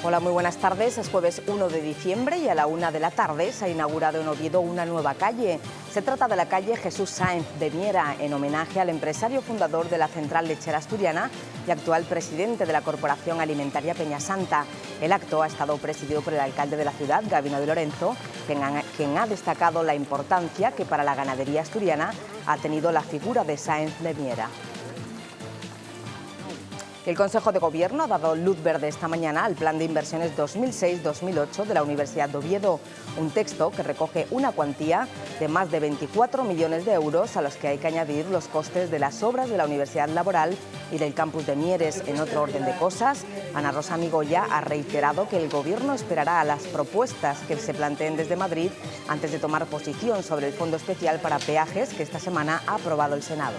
Hola, muy buenas tardes. Es jueves 1 de diciembre y a la 1 de la tarde se ha inaugurado en Oviedo una nueva calle. Se trata de la calle Jesús Sáenz de Miera, en homenaje al empresario fundador de la Central Lechera Asturiana y actual presidente de la Corporación Alimentaria Peñasanta. El acto ha estado presidido por el alcalde de la ciudad, Gabino de Lorenzo, quien ha destacado la importancia que para la ganadería asturiana ha tenido la figura de Sáenz de Miera. El Consejo de Gobierno ha dado luz verde esta mañana al Plan de Inversiones 2006-2008 de la Universidad de Oviedo, un texto que recoge una cuantía de más de 24 millones de euros a los que hay que añadir los costes de las obras de la Universidad Laboral y del campus de Mieres. En otro orden de cosas, Ana Rosa Migoya ha reiterado que el Gobierno esperará a las propuestas que se planteen desde Madrid antes de tomar posición sobre el Fondo Especial para Peajes que esta semana ha aprobado el Senado.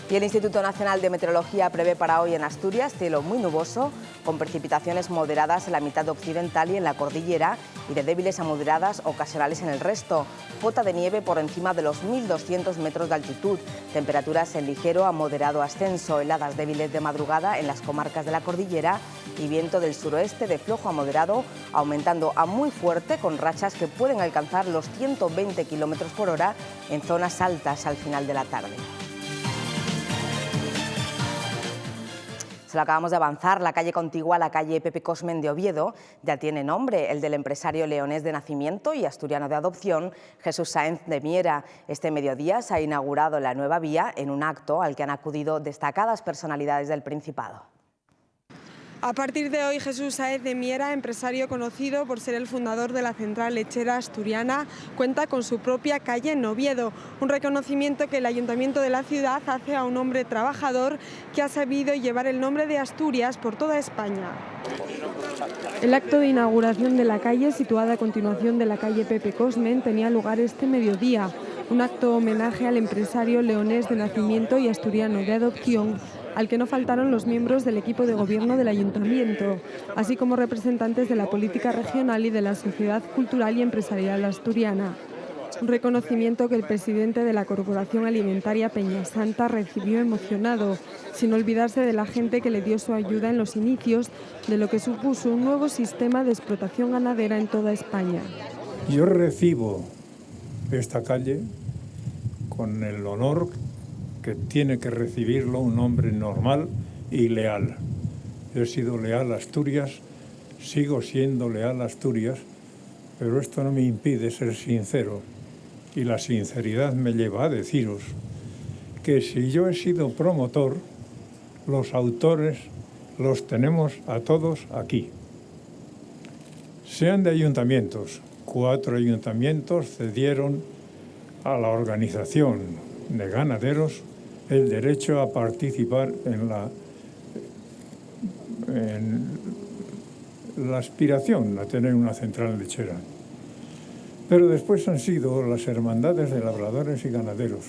Y el Instituto Nacional de Meteorología prevé para hoy en Asturias cielo muy nuboso, con precipitaciones moderadas en la mitad occidental y en la cordillera y de débiles a moderadas ocasionales en el resto. Cota de nieve por encima de los 1.200 metros de altitud. Temperaturas en ligero a moderado ascenso, heladas débiles de madrugada en las comarcas de la cordillera y viento del suroeste de flojo a moderado, aumentando a muy fuerte con rachas que pueden alcanzar los 120 km por hora en zonas altas al final de la tarde. Se lo acabamos de avanzar, la calle contigua a la calle Pepe Cosmen de Oviedo ya tiene nombre, el del empresario leonés de nacimiento y asturiano de adopción, Jesús Sáenz de Miera. Este mediodía se ha inaugurado la nueva vía en un acto al que han acudido destacadas personalidades del Principado. A partir de hoy, Jesús Sáenz de Miera, empresario conocido por ser el fundador de la Central Lechera Asturiana, cuenta con su propia calle en Oviedo, un reconocimiento que el Ayuntamiento de la ciudad hace a un hombre trabajador que ha sabido llevar el nombre de Asturias por toda España. El acto de inauguración de la calle, situada a continuación de la calle Pepe Cosmen, tenía lugar este mediodía, un acto homenaje al empresario leonés de nacimiento y asturiano de adopción, al que no faltaron los miembros del equipo de gobierno del Ayuntamiento, así como representantes de la política regional y de la sociedad cultural y empresarial asturiana. Un reconocimiento que el presidente de la Corporación Alimentaria Peñasanta recibió emocionado, sin olvidarse de la gente que le dio su ayuda en los inicios de lo que supuso un nuevo sistema de explotación ganadera en toda España. Yo recibo esta calle con el honor que tiene que recibirlo un hombre normal y leal. Yo he sido leal a Asturias, sigo siendo leal a Asturias, pero esto no me impide ser sincero. Y la sinceridad me lleva a deciros que si yo he sido promotor, los autores los tenemos a todos aquí. Sean de ayuntamientos, 4 ayuntamientos cedieron a la organización de ganaderos el derecho a participar en la aspiración a tener una central lechera. Pero después han sido las hermandades de labradores y ganaderos.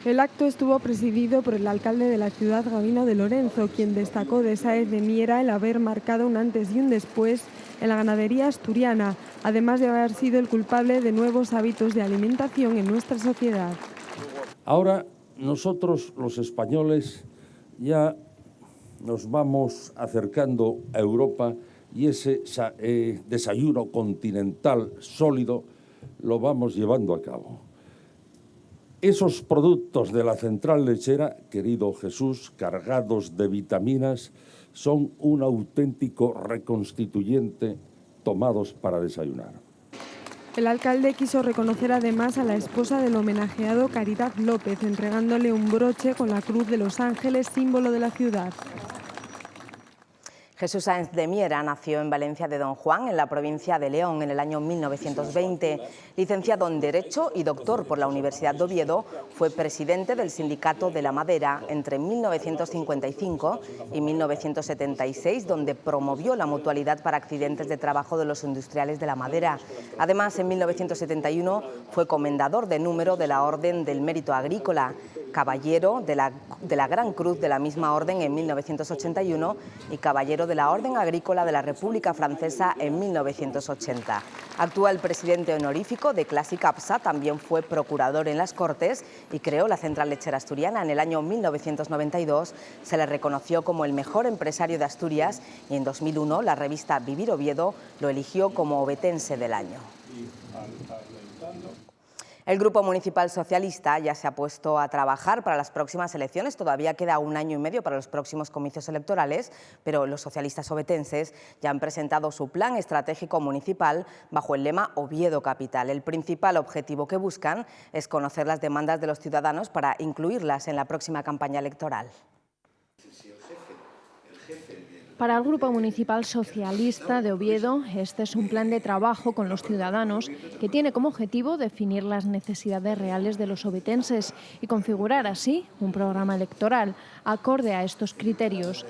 El acto estuvo presidido por el alcalde de la ciudad, Gabino de Lorenzo, quien destacó de Sáenz de Miera el haber marcado un antes y un después en la ganadería asturiana, además de haber sido el culpable de nuevos hábitos de alimentación en nuestra sociedad. Ahora nosotros, los españoles, ya nos vamos acercando a Europa y ese desayuno continental sólido lo vamos llevando a cabo. Esos productos de la central lechera, querido Jesús, cargados de vitaminas, son un auténtico reconstituyente tomados para desayunar. El alcalde quiso reconocer además a la esposa del homenajeado, Caridad López, entregándole un broche con la Cruz de los Ángeles, símbolo de la ciudad. Jesús Sáenz de Miera nació en Valencia de Don Juan, en la provincia de León, en el año 1920. Licenciado en Derecho y doctor por la Universidad de Oviedo, fue presidente del Sindicato de la Madera entre 1955 y 1976, donde promovió la mutualidad para accidentes de trabajo de los industriales de la madera. Además, en 1971 fue comendador de número de la Orden del Mérito Agrícola. caballero de la Gran Cruz de la misma orden en 1981 y caballero de la Orden Agrícola de la República Francesa en 1980. Actual presidente honorífico de Clàssic APSA, también fue procurador en las Cortes y creó la Central Lechera Asturiana. En el año 1992 se le reconoció como el mejor empresario de Asturias y en 2001 la revista Vivir Oviedo lo eligió como ovetense del año. El Grupo Municipal Socialista ya se ha puesto a trabajar para las próximas elecciones. Todavía queda un año y medio para los próximos comicios electorales, pero los socialistas ovetenses ya han presentado su plan estratégico municipal bajo el lema Oviedo Capital. El principal objetivo que buscan es conocer las demandas de los ciudadanos para incluirlas en la próxima campaña electoral. Para el Grupo Municipal Socialista de Oviedo, este es un plan de trabajo con los ciudadanos que tiene como objetivo definir las necesidades reales de los ovetenses y configurar así un programa electoral acorde a estos criterios.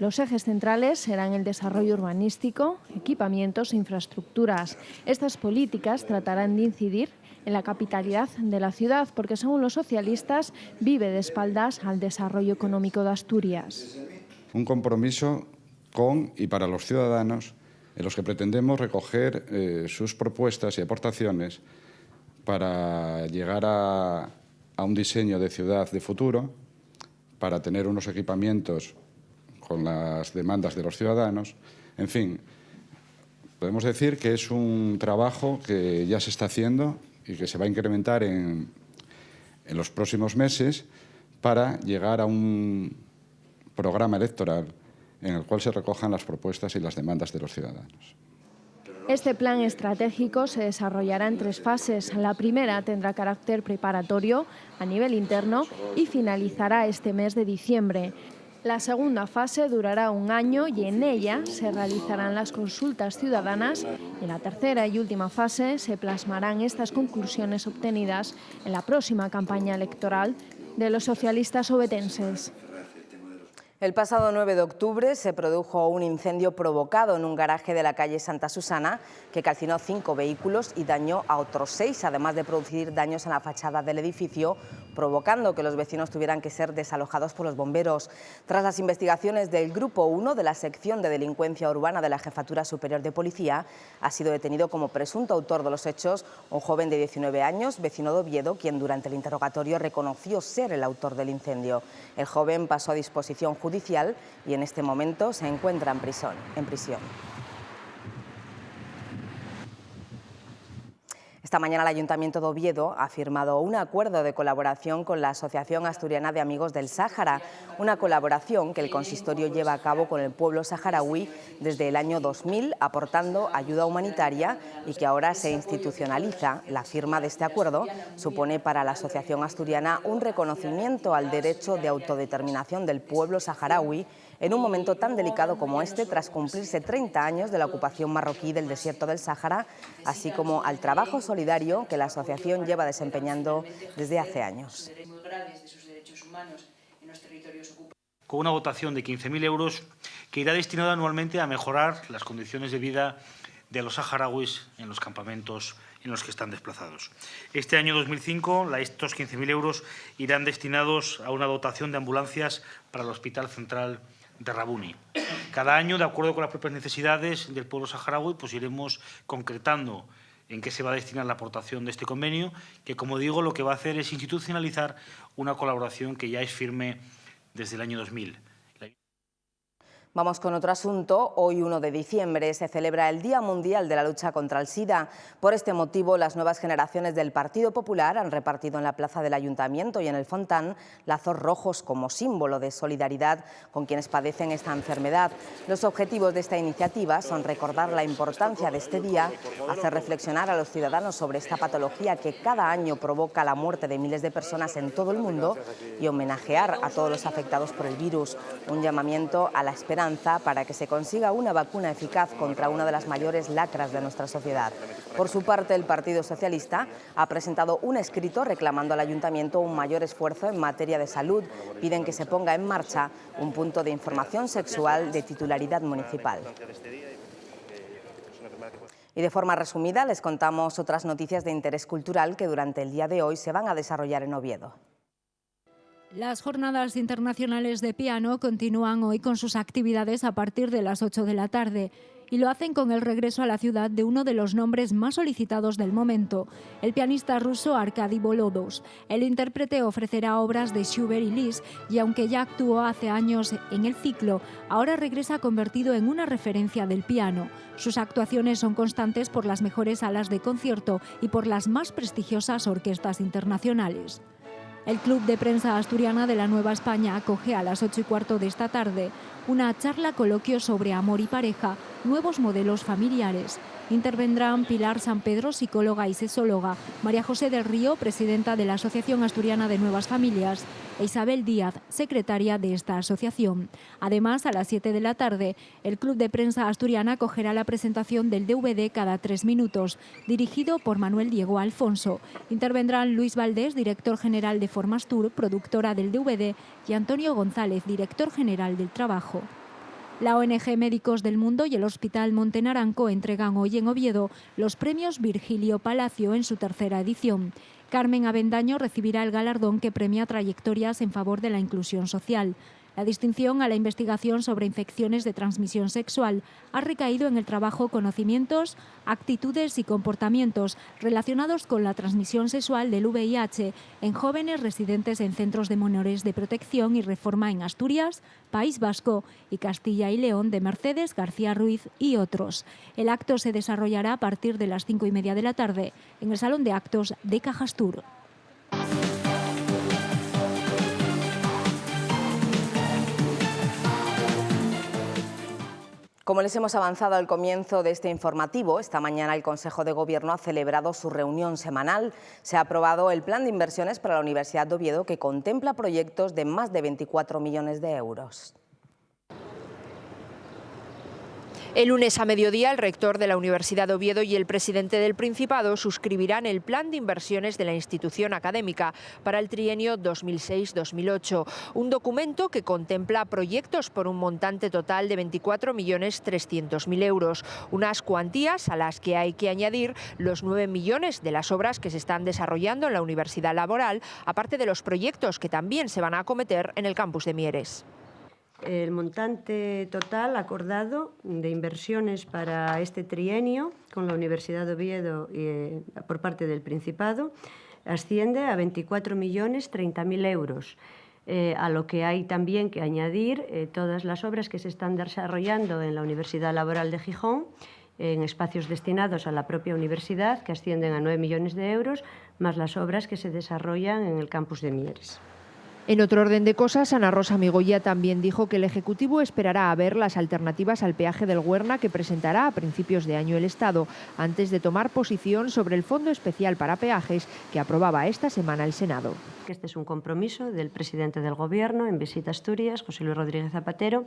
Los ejes centrales serán el desarrollo urbanístico, equipamientos e infraestructuras. Estas políticas tratarán de incidir en la capitalidad de la ciudad porque, según los socialistas, vive de espaldas al desarrollo económico de Asturias. Un compromiso con y para los ciudadanos en los que pretendemos recoger sus propuestas y aportaciones para llegar a un diseño de ciudad de futuro, para tener unos equipamientos con las demandas de los ciudadanos. En fin, podemos decir que es un trabajo que ya se está haciendo y que se va a incrementar en los próximos meses para llegar a un programa electoral en el cual se recojan las propuestas y las demandas de los ciudadanos. Este plan estratégico se desarrollará en 3 fases. La primera tendrá carácter preparatorio a nivel interno y finalizará este mes de diciembre. La segunda fase durará un año y en ella se realizarán las consultas ciudadanas. En la tercera y última fase se plasmarán estas conclusiones obtenidas en la próxima campaña electoral de los socialistas ovetenses. El pasado 9 de octubre se produjo un incendio provocado en un garaje de la calle Santa Susana que calcinó 5 vehículos y dañó a otros 6, además de producir daños en la fachada del edificio, provocando que los vecinos tuvieran que ser desalojados por los bomberos. Tras las investigaciones del Grupo 1 de la Sección de Delincuencia Urbana de la Jefatura Superior de Policía, ha sido detenido como presunto autor de los hechos un joven de 19 años, vecino de Oviedo, quien durante el interrogatorio reconoció ser el autor del incendio. El joven pasó a disposición judicial y en este momento se encuentra en prisión. Esta mañana el Ayuntamiento de Oviedo ha firmado un acuerdo de colaboración con la Asociación Asturiana de Amigos del Sáhara, una colaboración que el consistorio lleva a cabo con el pueblo saharaui desde el año 2000, aportando ayuda humanitaria y que ahora se institucionaliza. La firma de este acuerdo supone para la Asociación Asturiana un reconocimiento al derecho de autodeterminación del pueblo saharaui en un momento tan delicado como este, tras cumplirse 30 años de la ocupación marroquí del desierto del Sáhara, así como al trabajo solidario que la asociación lleva desempeñando desde hace años. Con una dotación de 15.000 euros que irá destinada anualmente a mejorar las condiciones de vida de los saharauis en los campamentos en los que están desplazados. Este año 2005, estos 15.000 euros irán destinados a una dotación de ambulancias para el Hospital Central de Rabuni. Cada año, de acuerdo con las propias necesidades del pueblo saharaui, pues iremos concretando en qué se va a destinar la aportación de este convenio, que, como digo, lo que va a hacer es institucionalizar una colaboración que ya es firme desde el año 2000. Vamos con otro asunto. Hoy, 1 de diciembre, se celebra el Día Mundial de la Lucha contra el SIDA. Por este motivo, las nuevas generaciones del Partido Popular han repartido en la plaza del Ayuntamiento y en el Fontán lazos rojos como símbolo de solidaridad con quienes padecen esta enfermedad. Los objetivos de esta iniciativa son recordar la importancia de este día, hacer reflexionar a los ciudadanos sobre esta patología que cada año provoca la muerte de miles de personas en todo el mundo y homenajear a todos los afectados por el virus. Un llamamiento a la esperanza para que se consiga una vacuna eficaz contra una de las mayores lacras de nuestra sociedad. Por su parte, el Partido Socialista ha presentado un escrito reclamando al Ayuntamiento un mayor esfuerzo en materia de salud. Piden que se ponga en marcha un punto de información sexual de titularidad municipal. Y de forma resumida les contamos otras noticias de interés cultural que durante el día de hoy se van a desarrollar en Oviedo. Las jornadas internacionales de piano continúan hoy con sus actividades a partir de las 8 de la tarde y lo hacen con el regreso a la ciudad de uno de los nombres más solicitados del momento, el pianista ruso Arkady Bolodov. El intérprete ofrecerá obras de Schubert y Liszt y aunque ya actuó hace años en el ciclo, ahora regresa convertido en una referencia del piano. Sus actuaciones son constantes por las mejores salas de concierto y por las más prestigiosas orquestas internacionales. El Club de Prensa Asturiana de la Nueva España acoge a las 8:15 de esta tarde una charla coloquio sobre amor y pareja, nuevos modelos familiares. Intervendrán Pilar San Pedro, psicóloga y sexóloga, María José del Río, presidenta de la Asociación Asturiana de Nuevas Familias, e Isabel Díaz, secretaria de esta asociación. Además, a las 7 de la tarde, el Club de Prensa Asturiana acogerá la presentación del DVD Cada 3 minutos, dirigido por Manuel Diego Alfonso. Intervendrán Luis Valdés, director general de Formastur, productora del DVD, y Antonio González, director general del Trabajo. La ONG Médicos del Mundo y el Hospital Monte Naranco entregan hoy en Oviedo los premios Virgilio Palacio en su tercera edición. Carmen Avendaño recibirá el galardón que premia trayectorias en favor de la inclusión social. La distinción a la investigación sobre infecciones de transmisión sexual ha recaído en el trabajo conocimientos, actitudes y comportamientos relacionados con la transmisión sexual del VIH en jóvenes residentes en centros de menores de protección y reforma en Asturias, País Vasco y Castilla y León de Mercedes García Ruiz y otros. El acto se desarrollará a partir de las 5:30 de la tarde en el Salón de Actos de Cajastur. Como les hemos avanzado al comienzo de este informativo, esta mañana el Consejo de Gobierno ha celebrado su reunión semanal. Se ha aprobado el plan de inversiones para la Universidad de Oviedo que contempla proyectos de más de 24 millones de euros. El lunes a mediodía, el rector de la Universidad de Oviedo y el presidente del Principado suscribirán el plan de inversiones de la institución académica para el trienio 2006-2008, un documento que contempla proyectos por un montante total de 24.300.000 euros, unas cuantías a las que hay que añadir los 9 millones de las obras que se están desarrollando en la Universidad Laboral, aparte de los proyectos que también se van a acometer en el campus de Mieres. El montante total acordado de inversiones para este trienio con la Universidad de Oviedo y por parte del Principado asciende a 24.030.000 euros, a lo que hay también que añadir todas las obras que se están desarrollando en la Universidad Laboral de Gijón, en espacios destinados a la propia universidad, que ascienden a 9 millones de euros, más las obras que se desarrollan en el campus de Mieres. En otro orden de cosas, Ana Rosa Migoya también dijo que el Ejecutivo esperará a ver las alternativas al peaje del Güerna que presentará a principios de año el Estado, antes de tomar posición sobre el Fondo Especial para Peajes que aprobaba esta semana el Senado. Este es un compromiso del presidente del Gobierno en visita a Asturias, José Luis Rodríguez Zapatero,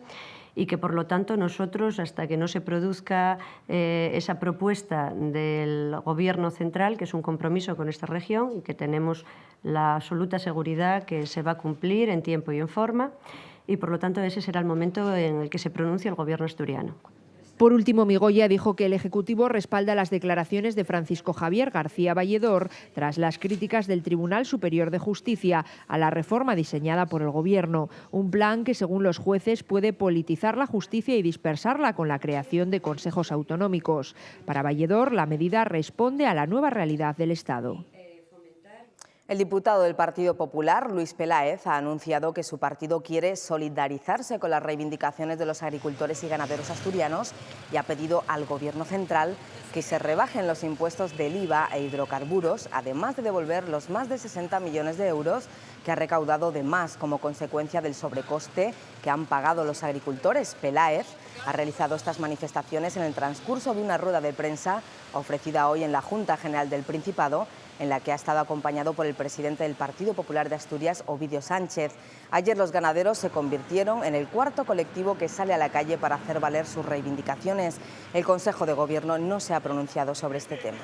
y que por lo tanto nosotros, hasta que no se produzca esa propuesta del Gobierno central, que es un compromiso con esta región y que tenemos la absoluta seguridad que se va a cumplir en tiempo y en forma, y por lo tanto ese será el momento en el que se pronuncie el Gobierno asturiano. Por último, Migoya dijo que el Ejecutivo respalda las declaraciones de Francisco Javier García Valledor tras las críticas del Tribunal Superior de Justicia a la reforma diseñada por el Gobierno, un plan que, según los jueces, puede politizar la justicia y dispersarla con la creación de consejos autonómicos. Para Valledor, la medida responde a la nueva realidad del Estado. El diputado del Partido Popular, Luis Peláez, ha anunciado que su partido quiere solidarizarse con las reivindicaciones de los agricultores y ganaderos asturianos y ha pedido al Gobierno central que se rebajen los impuestos del IVA e hidrocarburos, además de devolver los más de 60 millones de euros que ha recaudado de más como consecuencia del sobrecoste que han pagado los agricultores. Peláez ha realizado estas manifestaciones en el transcurso de una rueda de prensa ofrecida hoy en la Junta General del Principado, en la que ha estado acompañado por el presidente del Partido Popular de Asturias, Ovidio Sánchez. Ayer los ganaderos se convirtieron en el cuarto colectivo que sale a la calle para hacer valer sus reivindicaciones. El Consejo de Gobierno no se ha pronunciado sobre este tema.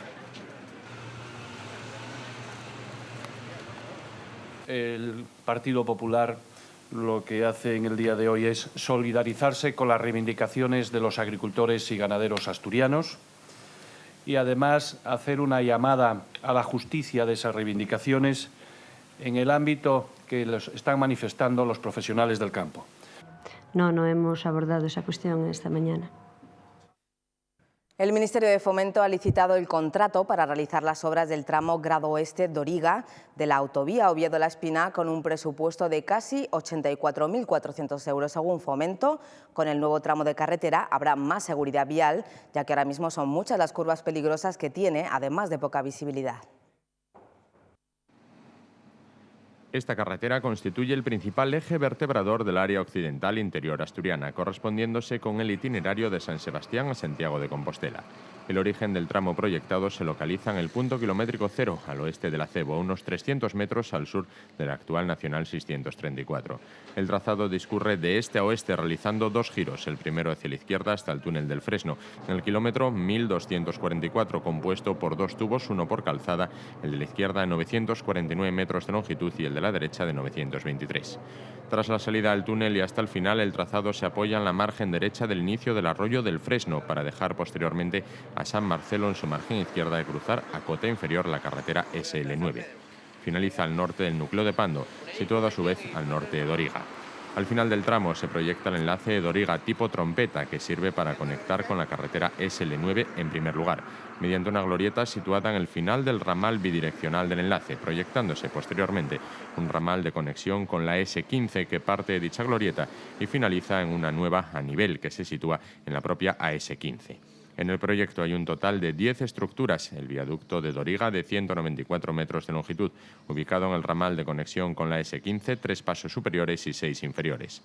El Partido Popular lo que hace en el día de hoy es solidarizarse con las reivindicaciones de los agricultores y ganaderos asturianos y además hacer una llamada a la justicia de esas reivindicaciones en el ámbito que están manifestando los profesionales del campo. No hemos abordado esa cuestión esta mañana. El Ministerio de Fomento ha licitado el contrato para realizar las obras del tramo Grado Oeste Doriga de la autovía Oviedo-La Espina con un presupuesto de casi 84.400 euros según Fomento. Con el nuevo tramo de carretera habrá más seguridad vial, ya que ahora mismo son muchas las curvas peligrosas que tiene, además de poca visibilidad. Esta carretera constituye el principal eje vertebrador del área occidental interior asturiana, correspondiéndose con el itinerario de San Sebastián a Santiago de Compostela. El origen del tramo proyectado se localiza en el punto kilométrico cero, al oeste del acebo, a unos 300 metros al sur de la actual Nacional 634. El trazado discurre de este a oeste realizando dos giros, el primero hacia la izquierda hasta el túnel del Fresno, en el kilómetro 1244, compuesto por dos tubos, uno por calzada, el de la izquierda 949 metros de longitud y el de la derecha de 923. Tras la salida al túnel y hasta el final, el trazado se apoya en la margen derecha del inicio del arroyo del Fresno para dejar posteriormente a San Marcelo en su margen izquierda de cruzar a cota inferior la carretera SL9. Finaliza al norte del núcleo de Pando, situado a su vez al norte de Doriga. Al final del tramo se proyecta el enlace de Doriga tipo trompeta que sirve para conectar con la carretera SL9 en primer lugar, mediante una glorieta situada en el final del ramal bidireccional del enlace, proyectándose posteriormente un ramal de conexión con la S15 que parte de dicha glorieta y finaliza en una nueva a nivel que se sitúa en la propia AS15. En el proyecto hay un total de 10 estructuras, el viaducto de Doriga de 194 metros de longitud, ubicado en el ramal de conexión con la S15, 3 pasos superiores y 6 inferiores.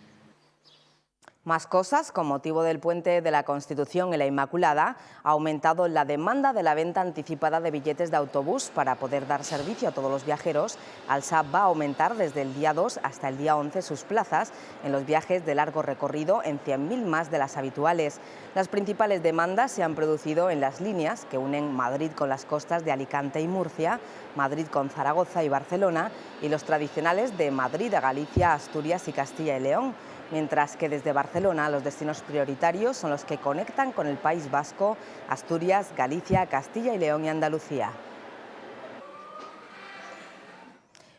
Más cosas, con motivo del puente de la Constitución y la Inmaculada, ha aumentado la demanda de la venta anticipada de billetes de autobús para poder dar servicio a todos los viajeros. Alsa va a aumentar desde el día 2 hasta el día 11 sus plazas en los viajes de largo recorrido en 100.000 más de las habituales. Las principales demandas se han producido en las líneas que unen Madrid con las costas de Alicante y Murcia, Madrid con Zaragoza y Barcelona y los tradicionales de Madrid a Galicia, Asturias y Castilla y León. Mientras que desde Barcelona los destinos prioritarios son los que conectan con el País Vasco, Asturias, Galicia, Castilla y León y Andalucía.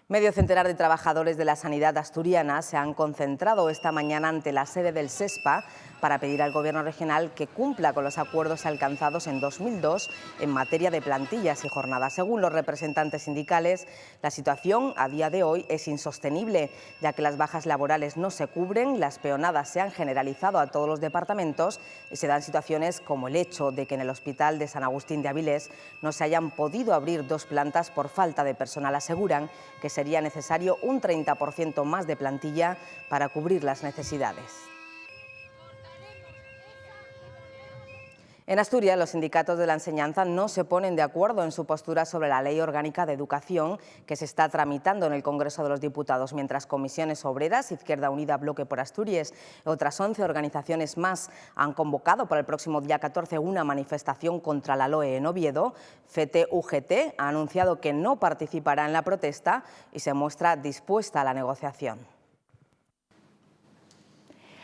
Medio centenar de trabajadores de la sanidad asturiana se han concentrado esta mañana ante la sede del SESPA para pedir al Gobierno regional que cumpla con los acuerdos alcanzados en 2002 en materia de plantillas y jornadas. Según los representantes sindicales, la situación a día de hoy es insostenible, ya que las bajas laborales no se cubren, las peonadas se han generalizado a todos los departamentos y se dan situaciones como el hecho de que en el Hospital de San Agustín de Avilés no se hayan podido abrir 2 plantas por falta de personal. Aseguran que sería necesario un 30% más de plantilla para cubrir las necesidades. En Asturias, los sindicatos de la enseñanza no se ponen de acuerdo en su postura sobre la Ley Orgánica de Educación que se está tramitando en el Congreso de los Diputados, mientras Comisiones Obreras, Izquierda Unida, Bloque por Asturias y otras 11 organizaciones más han convocado para el próximo día 14 una manifestación contra la LOE en Oviedo. FET-UGT ha anunciado que no participará en la protesta y se muestra dispuesta a la negociación.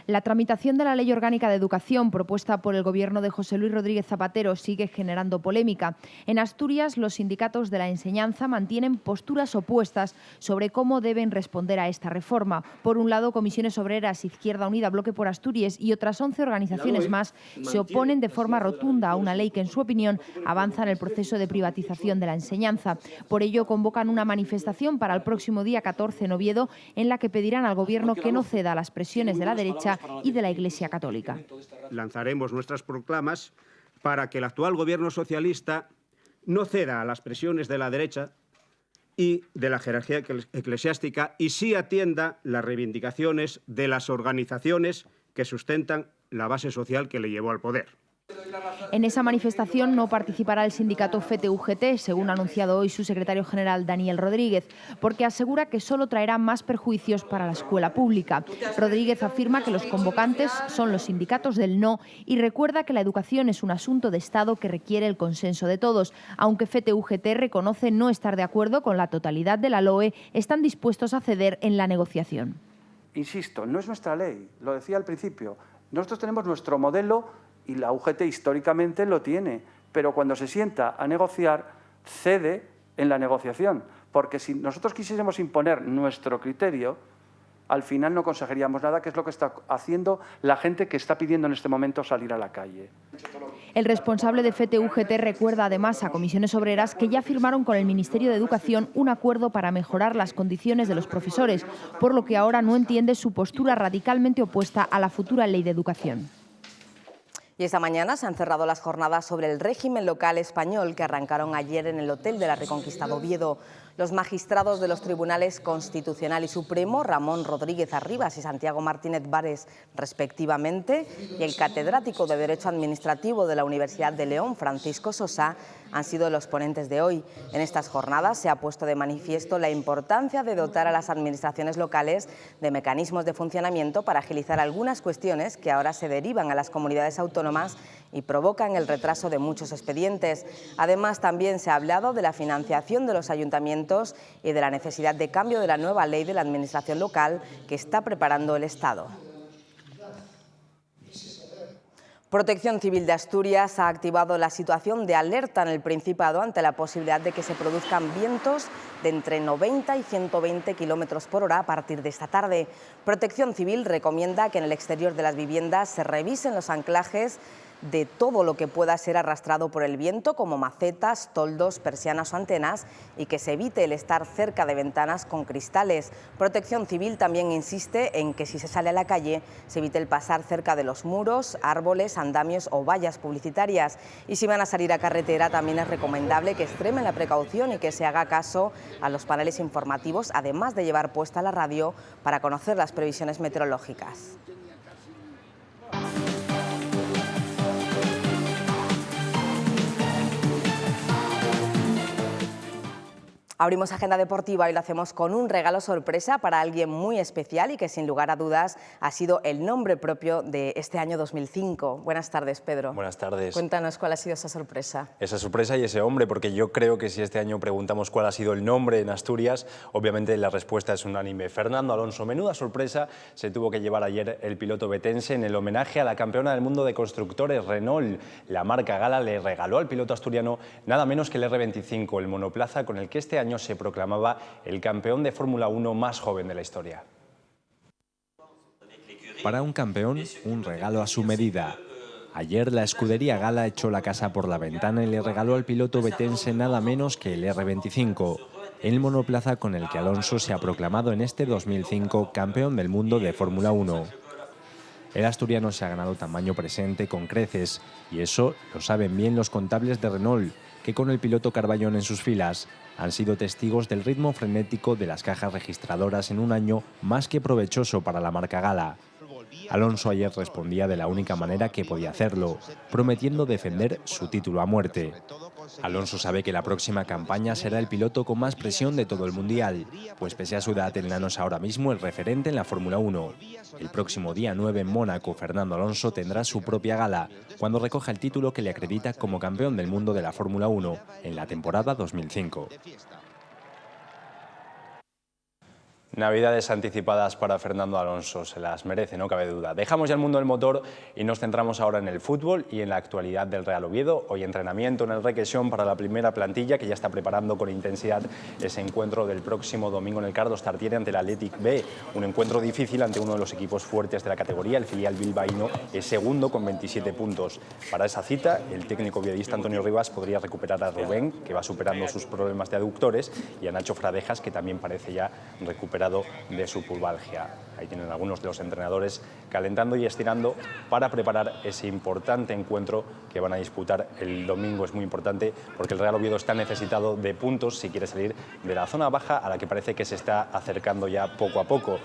La tramitación de la Ley Orgánica de Educación propuesta por el Gobierno de José Luis Rodríguez Zapatero sigue generando polémica. En Asturias, los sindicatos de la enseñanza mantienen posturas opuestas sobre cómo deben responder a esta reforma. Por un lado, Comisiones Obreras, Izquierda Unida, Bloque por Asturias y otras 11 organizaciones más se oponen de forma rotunda a una ley que, en su opinión, avanza en el proceso de privatización de la enseñanza. Por ello, convocan una manifestación para el próximo día 14 en Oviedo, en la que pedirán al Gobierno que no ceda a las presiones de la derecha y de la Iglesia Católica. Lanzaremos nuestras proclamas para que el actual Gobierno socialista no ceda a las presiones de la derecha y de la jerarquía eclesiástica y sí atienda las reivindicaciones de las organizaciones que sustentan la base social que le llevó al poder. En esa manifestación no participará el sindicato FET-UGT, según ha anunciado hoy su secretario general Daniel Rodríguez, porque asegura que solo traerá más perjuicios para la escuela pública. Rodríguez afirma que los convocantes son los sindicatos del no y recuerda que la educación es un asunto de Estado que requiere el consenso de todos. Aunque FET-UGT reconoce no estar de acuerdo con la totalidad de la LOE, están dispuestos a ceder en la negociación. Insisto, no es nuestra ley, lo decía al principio. Nosotros tenemos nuestro modelo y la UGT históricamente lo tiene, pero cuando se sienta a negociar, cede en la negociación, porque si nosotros quisiésemos imponer nuestro criterio, al final no conseguiríamos nada, que es lo que está haciendo la gente que está pidiendo en este momento salir a la calle. El responsable de FETE-UGT recuerda además a Comisiones Obreras que ya firmaron con el Ministerio de Educación un acuerdo para mejorar las condiciones de los profesores, por lo que ahora no entiende su postura radicalmente opuesta a la futura Ley de Educación. Y esta mañana se han cerrado las jornadas sobre el régimen local español que arrancaron ayer en el Hotel de la Reconquista de Oviedo. Los magistrados de los tribunales Constitucional y Supremo, Ramón Rodríguez Arribas y Santiago Martínez Vares, respectivamente, y el catedrático de Derecho Administrativo de la Universidad de León, Francisco Sosa, han sido los ponentes de hoy. En estas jornadas se ha puesto de manifiesto la importancia de dotar a las administraciones locales de mecanismos de funcionamiento para agilizar algunas cuestiones que ahora se derivan a las comunidades autónomas y provocan el retraso de muchos expedientes. Además, también se ha hablado de la financiación de los ayuntamientos y de la necesidad de cambio de la nueva ley de la administración local que está preparando el Estado. Protección Civil de Asturias ha activado la situación de alerta en el Principado ante la posibilidad de que se produzcan vientos de entre 90 y 120 km por hora a partir de esta tarde. Protección Civil recomienda que en el exterior de las viviendas se revisen los anclajes de todo lo que pueda ser arrastrado por el viento, como macetas, toldos, persianas o antenas, y que se evite el estar cerca de ventanas con cristales. Protección Civil también insiste en que si se sale a la calle se evite el pasar cerca de los muros, árboles, andamios o vallas publicitarias. Y si van a salir a carretera, también es recomendable que extremen la precaución y que se haga caso a los paneles informativos, además de llevar puesta la radio para conocer las previsiones meteorológicas. Abrimos agenda deportiva y lo hacemos con un regalo sorpresa para alguien muy especial y que sin lugar a dudas ha sido el nombre propio de este año 2005. Buenas tardes, Pedro. Buenas tardes. Cuéntanos cuál ha sido esa sorpresa. Esa sorpresa y ese hombre, porque yo creo que si este año preguntamos cuál ha sido el nombre en Asturias, obviamente la respuesta es unánime. Fernando Alonso. Menuda sorpresa se tuvo que llevar ayer el piloto betense en el homenaje a la campeona del mundo de constructores Renault. La marca Gala le regaló al piloto asturiano nada menos que el R25, el monoplaza con el que este año se proclamaba el campeón de Fórmula 1 más joven de la historia. Para un campeón, un regalo a su medida. Ayer la escudería Gala echó la casa por la ventana y le regaló al piloto betense nada menos que el R25, el monoplaza con el que Alonso se ha proclamado en este 2005 campeón del mundo de Fórmula 1. El asturiano se ha ganado tamaño presente con creces, y eso lo saben bien los contables de Renault, que con el piloto Carballón en sus filas han sido testigos del ritmo frenético de las cajas registradoras en un año más que provechoso para la marca Gala. Alonso ayer respondía de la única manera que podía hacerlo, prometiendo defender su título a muerte. Alonso sabe que la próxima campaña será el piloto con más presión de todo el Mundial, pues pese a su edad el nano es ahora mismo el referente en la Fórmula 1. El próximo día 9 en Mónaco, Fernando Alonso tendrá su propia gala, cuando recoja el título que le acredita como campeón del mundo de la Fórmula 1 en la temporada 2005. Navidades anticipadas para Fernando Alonso, se las merece, no cabe duda. Dejamos ya el mundo del motor y nos centramos ahora en el fútbol y en la actualidad del Real Oviedo. Hoy entrenamiento en el Requesón para la primera plantilla que ya está preparando con intensidad ese encuentro del próximo domingo en el Carlos Tartiere ante el Athletic B. Un encuentro difícil ante uno de los equipos fuertes de la categoría, el filial bilbaíno, es segundo con 27 puntos. Para esa cita, el técnico oviedista Antonio Rivas podría recuperar a Rubén, que va superando sus problemas de aductores, y a Nacho Fradejas, que también parece ya recuperar de su pubalgia. Ahí tienen algunos de los entrenadores calentando y estirando para preparar ese importante encuentro que van a disputar el domingo. Es muy importante porque el Real Oviedo está necesitado de puntos si quiere salir de la zona baja a la que parece que se está acercando ya poco a poco.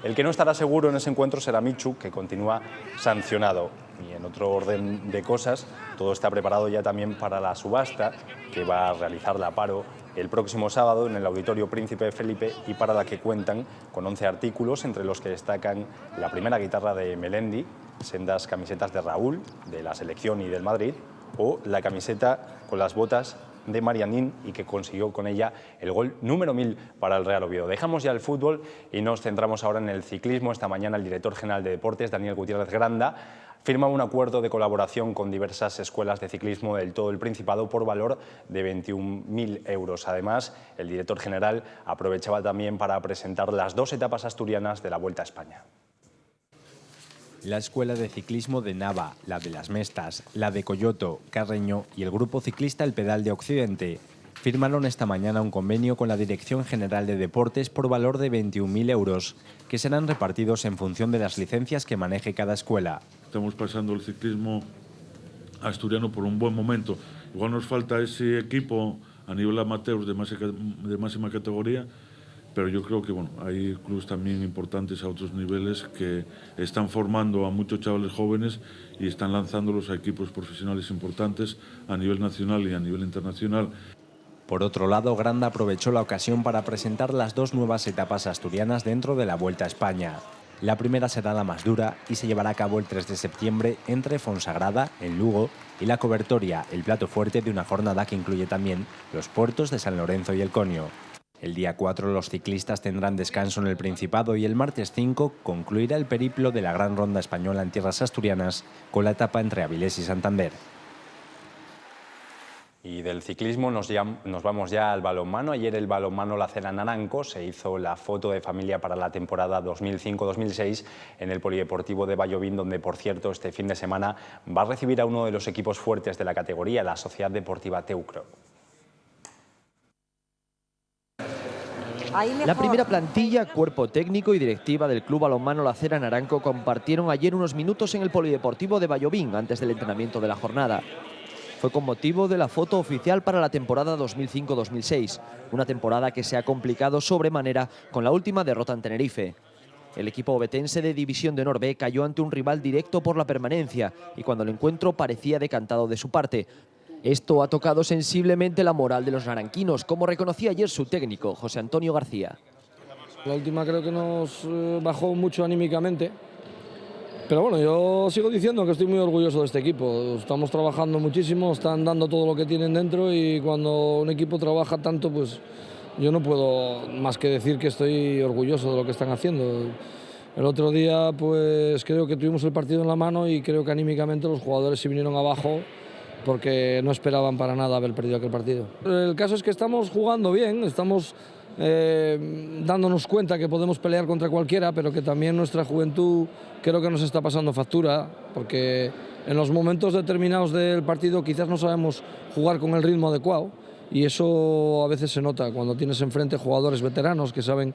El que no estará seguro en ese encuentro será Michu, que continúa sancionado. Y en otro orden de cosas, todo está preparado ya también para la subasta que va a realizar la Paro el próximo sábado en el Auditorio Príncipe Felipe y para la que cuentan con 11 artículos, entre los que destacan la primera guitarra de Melendi, sendas camisetas de Raúl, de la Selección y del Madrid, o la camiseta con las botas de Marianín y que consiguió con ella el gol número 1000 para el Real Oviedo. Dejamos ya el fútbol y nos centramos ahora en el ciclismo. Esta mañana el director general de Deportes, Daniel Gutiérrez Granda, firma un acuerdo de colaboración con diversas escuelas de ciclismo del todo el Principado por valor de 21.000 euros. Además, el director general aprovechaba también para presentar las 2 etapas asturianas de la Vuelta a España. La Escuela de Ciclismo de Nava, la de Las Mestas, la de Coyoto, Carreño y el Grupo Ciclista El Pedal de Occidente firmaron esta mañana un convenio con la Dirección General de Deportes por valor de 21.000 euros, que serán repartidos en función de las licencias que maneje cada escuela. Estamos pasando el ciclismo asturiano por un buen momento. Igual nos falta ese equipo a nivel amateur de máxima categoría, pero yo creo que hay clubes también importantes a otros niveles que están formando a muchos chavales jóvenes y están lanzándolos a equipos profesionales importantes a nivel nacional y a nivel internacional. Por otro lado, Granda aprovechó la ocasión para presentar las 2 nuevas etapas asturianas dentro de la Vuelta a España. La primera será la más dura y se llevará a cabo el 3 de septiembre entre Fonsagrada, en Lugo, y La Cobertoria, el plato fuerte de una jornada que incluye también los puertos de San Lorenzo y El Conio. El día 4 los ciclistas tendrán descanso en el Principado y el martes 5 concluirá el periplo de la Gran Ronda Española en tierras asturianas con la etapa entre Avilés y Santander. Y del ciclismo nos vamos ya al balonmano. Ayer el balonmano La Acera Naranco se hizo la foto de familia para la temporada 2005-2006 en el Polideportivo de Vallovín, donde, por cierto, este fin de semana va a recibir a uno de los equipos fuertes de la categoría, la Sociedad Deportiva Teucro. La primera plantilla, cuerpo técnico y directiva del Club Balonmano La Acera Naranco compartieron ayer unos minutos en el Polideportivo de Vallovín antes del entrenamiento de la jornada. Fue con motivo de la foto oficial para la temporada 2005-2006, una temporada que se ha complicado sobremanera con la última derrota en Tenerife. El equipo obetense de División de Honor B cayó ante un rival directo por la permanencia y cuando el encuentro parecía decantado de su parte. Esto ha tocado sensiblemente la moral de los naranquinos, como reconocía ayer su técnico, José Antonio García. La última creo que nos bajó mucho anímicamente. Pero bueno, yo sigo diciendo que estoy muy orgulloso de este equipo. Estamos trabajando muchísimo, están dando todo lo que tienen dentro y cuando un equipo trabaja tanto, pues yo no puedo más que decir que estoy orgulloso de lo que están haciendo. El otro día pues creo que tuvimos el partido en la mano y creo que anímicamente los jugadores se vinieron abajo porque no esperaban para nada haber perdido aquel partido. El caso es que estamos jugando bien, estamos dándonos cuenta que podemos pelear contra cualquiera, pero que también nuestra juventud creo que nos está pasando factura, porque en los momentos determinados del partido quizás no sabemos jugar con el ritmo adecuado y eso a veces se nota cuando tienes enfrente jugadores veteranos que saben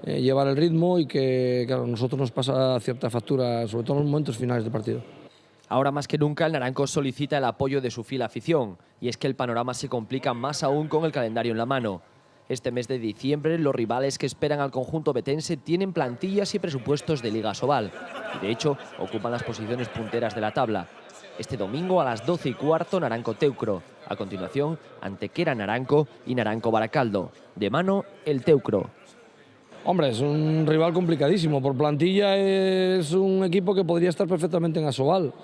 llevar el ritmo y que claro, a nosotros nos pasa cierta factura, sobre todo en los momentos finales del partido. Ahora más que nunca el Naranco solicita el apoyo de su fiel afición y es que el panorama se complica más aún con el calendario en la mano. Este mes de diciembre, los rivales que esperan al conjunto betense tienen plantillas y presupuestos de Liga Sobal. Y de hecho, ocupan las posiciones punteras de la tabla. Este domingo a las 12:15, Naranco-Teucro. A continuación, Antequera Naranco y Naranco-Baracaldo. De mano, el Teucro. Hombre, es un rival complicadísimo. Por plantilla es un equipo que podría estar perfectamente en Asobal.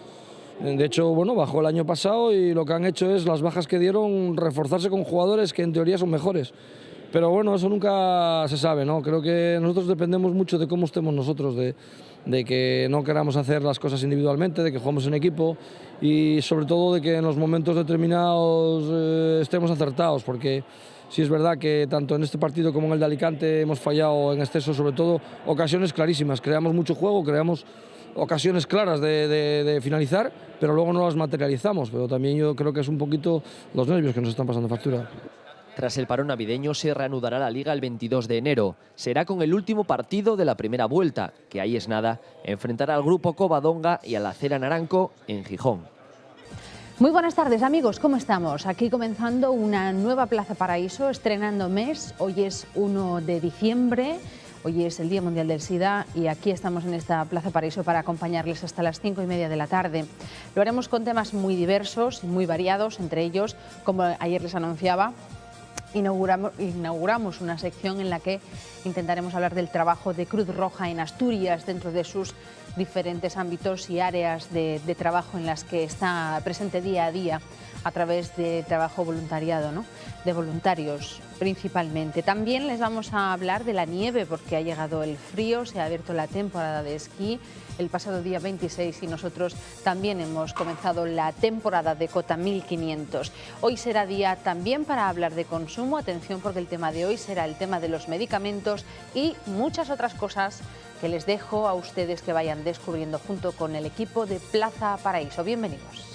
De hecho, bueno, bajó el año pasado y lo que han hecho es las bajas que dieron, reforzarse con jugadores que en teoría son mejores. Pero bueno, eso nunca se sabe, ¿no? Creo que nosotros dependemos mucho de cómo estemos nosotros, de que no queramos hacer las cosas individualmente, de que jugamos en equipo y sobre todo de que en los momentos determinados estemos acertados, porque sí es verdad que tanto en este partido como en el de Alicante hemos fallado en exceso, sobre todo ocasiones clarísimas. Creamos mucho juego, creamos ocasiones claras de finalizar, pero luego no las materializamos. Pero también yo creo que es un poquito los nervios que nos están pasando factura. Tras el parón navideño se reanudará la Liga el 22 de enero. Será con el último partido de la primera vuelta, que ahí es nada, enfrentará al Grupo Covadonga y a la Acera Naranco en Gijón. Muy buenas tardes amigos, ¿cómo estamos? Aquí comenzando una nueva Plaza Paraíso, estrenando mes. Hoy es 1 de diciembre, hoy es el Día Mundial del SIDA y aquí estamos en esta Plaza Paraíso para acompañarles hasta las 5:30 de la tarde. Lo haremos con temas muy diversos y muy variados, entre ellos, como ayer les anunciaba, inauguramos una sección en la que intentaremos hablar del trabajo de Cruz Roja en Asturias dentro de sus diferentes ámbitos y áreas de trabajo en las que está presente día a día. a través de trabajo voluntariado, ¿no? De voluntarios principalmente. También les vamos a hablar de la nieve porque ha llegado el frío, se ha abierto la temporada de esquí el pasado día 26 y nosotros también hemos comenzado la temporada de Cota 1500. Hoy será día también para hablar de consumo, atención porque el tema de hoy será el tema de los medicamentos y muchas otras cosas que les dejo a ustedes que vayan descubriendo junto con el equipo de Plaza Paraíso. Bienvenidos.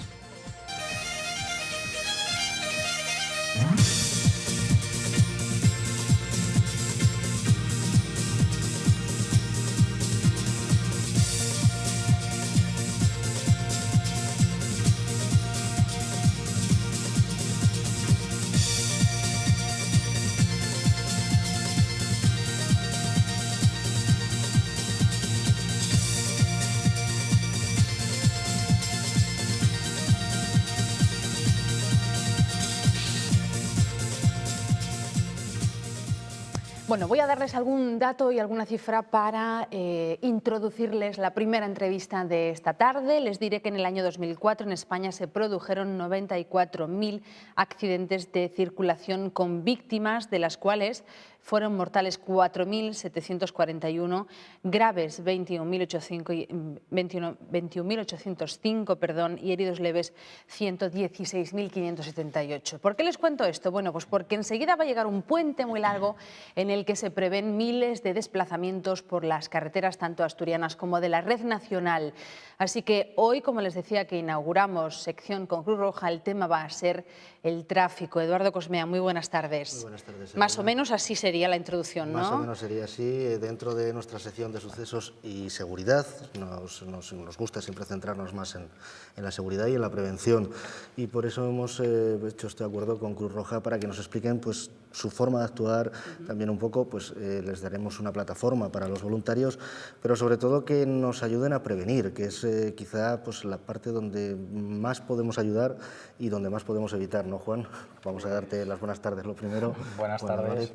Bueno, voy a darles algún dato y alguna cifra para introducirles la primera entrevista de esta tarde. Les diré que en el año 2004 en España se produjeron 94.000 accidentes de circulación con víctimas, de las cuales fueron mortales 4.741, graves 21.805 y heridos leves 116.578. ¿Por qué les cuento esto? Bueno, pues porque enseguida va a llegar un puente muy largo en el que se prevén miles de desplazamientos por las carreteras tanto asturianas como de la red nacional. Así que hoy, como les decía, que inauguramos sección con Cruz Roja, el tema va a ser el tráfico. Eduardo Cosmea, muy buenas tardes. Muy buenas tardes. Más o menos así sería la introducción, ¿no? Más o menos sería así. Dentro de nuestra sección de sucesos y seguridad, nos gusta siempre centrarnos más en la seguridad y en la prevención. Y por eso hemos hecho este acuerdo con Cruz Roja para que nos expliquen pues, su forma de actuar. También un poco pues, les daremos una plataforma para los voluntarios, pero sobre todo que nos ayuden a prevenir, que es quizá pues, la parte donde más podemos ayudar y donde más podemos evitar, ¿no, Juan? Vamos a darte las buenas tardes, lo primero. Buenas tardes.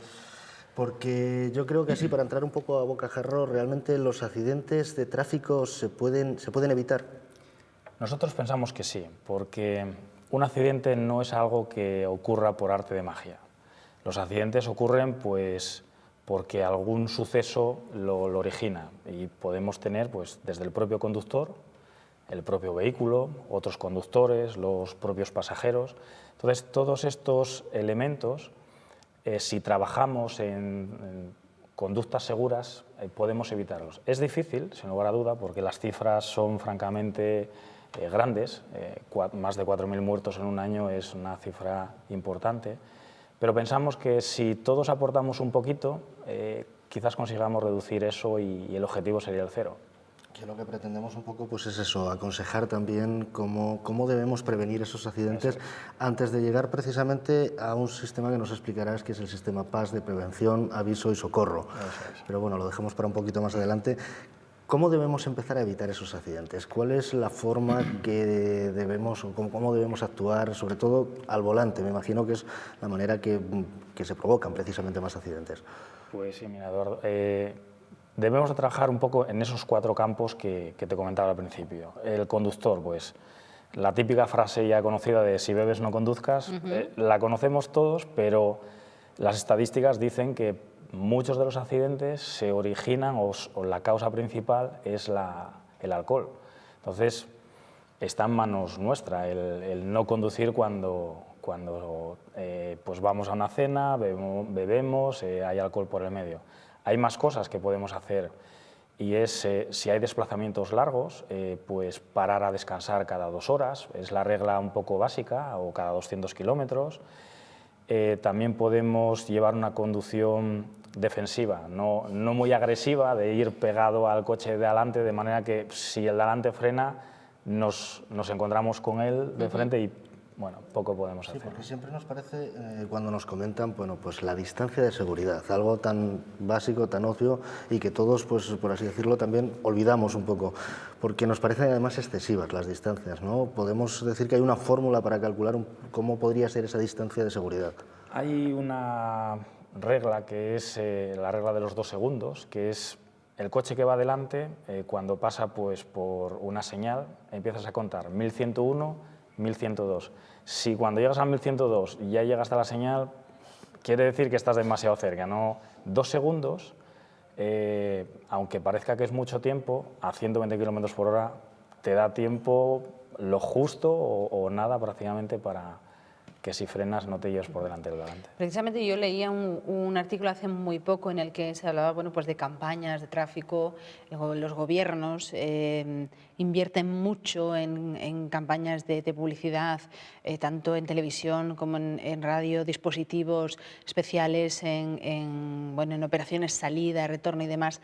Porque yo creo que así, para entrar un poco a bocajarro, realmente los accidentes de tráfico se pueden evitar. Nosotros pensamos que sí, porque un accidente no es algo que ocurra por arte de magia. Los accidentes ocurren pues, porque algún suceso lo origina y podemos tener pues, desde el propio conductor, el propio vehículo, otros conductores, los propios pasajeros. Entonces, todos estos elementos, si trabajamos en conductas seguras, podemos evitarlos. Es difícil, sin lugar a duda, porque las cifras son francamente grandes. Más de 4.000 muertos en un año es una cifra importante, pero pensamos que si todos aportamos un poquito, quizás consigamos reducir eso y el objetivo sería el cero. Que lo que pretendemos un poco pues es eso, aconsejar también cómo debemos prevenir esos accidentes antes de llegar precisamente a un sistema que nos explicarás, que es el sistema PAS de prevención, aviso y socorro. Pero bueno, lo dejamos para un poquito más adelante. ¿Cómo debemos empezar a evitar esos accidentes? ¿Cuál es la forma que debemos, o cómo debemos actuar, sobre todo al volante? Me imagino que es la manera que se provocan precisamente más accidentes. Pues sí, mira, Eduardo, debemos trabajar un poco en esos 4 campos que te comentaba al principio. El conductor, pues la típica frase ya conocida de si bebes no conduzcas, la conocemos todos, pero las estadísticas dicen que muchos de los accidentes se originan o la causa principal es el alcohol. Entonces, está en manos nuestra el no conducir cuando pues vamos a una cena, bebemos, hay alcohol por el medio. Hay más cosas que podemos hacer y es, si hay desplazamientos largos, pues parar a descansar cada 2 horas, es la regla un poco básica, o cada 200 kilómetros. También podemos llevar una conducción defensiva, no muy agresiva, de ir pegado al coche de adelante, de manera que si el de adelante frena, nos encontramos con él de frente y bueno, poco podemos hacer. Sí, porque siempre nos parece, cuando nos comentan, bueno, pues la distancia de seguridad, algo tan básico, tan obvio, y que todos, pues por así decirlo, también olvidamos un poco, porque nos parecen además excesivas las distancias, ¿no? Podemos decir que hay una fórmula para calcular cómo podría ser esa distancia de seguridad. Hay una regla que es la regla de los 2 segundos, que es el coche que va adelante, cuando pasa pues por una señal, empiezas a contar 1101, 1102. Si cuando llegas al 1102 ya llegas a la señal, quiere decir que estás demasiado cerca, ¿no? 2 segundos, aunque parezca que es mucho tiempo, a 120 km por hora te da tiempo lo justo o nada prácticamente para que si frenas no te lleves por delante del volante. Precisamente yo leía un artículo hace muy poco en el que se hablaba pues de campañas de tráfico. Los gobiernos invierten mucho en campañas de publicidad, tanto en televisión como en radio, dispositivos especiales, en operaciones salida, retorno y demás.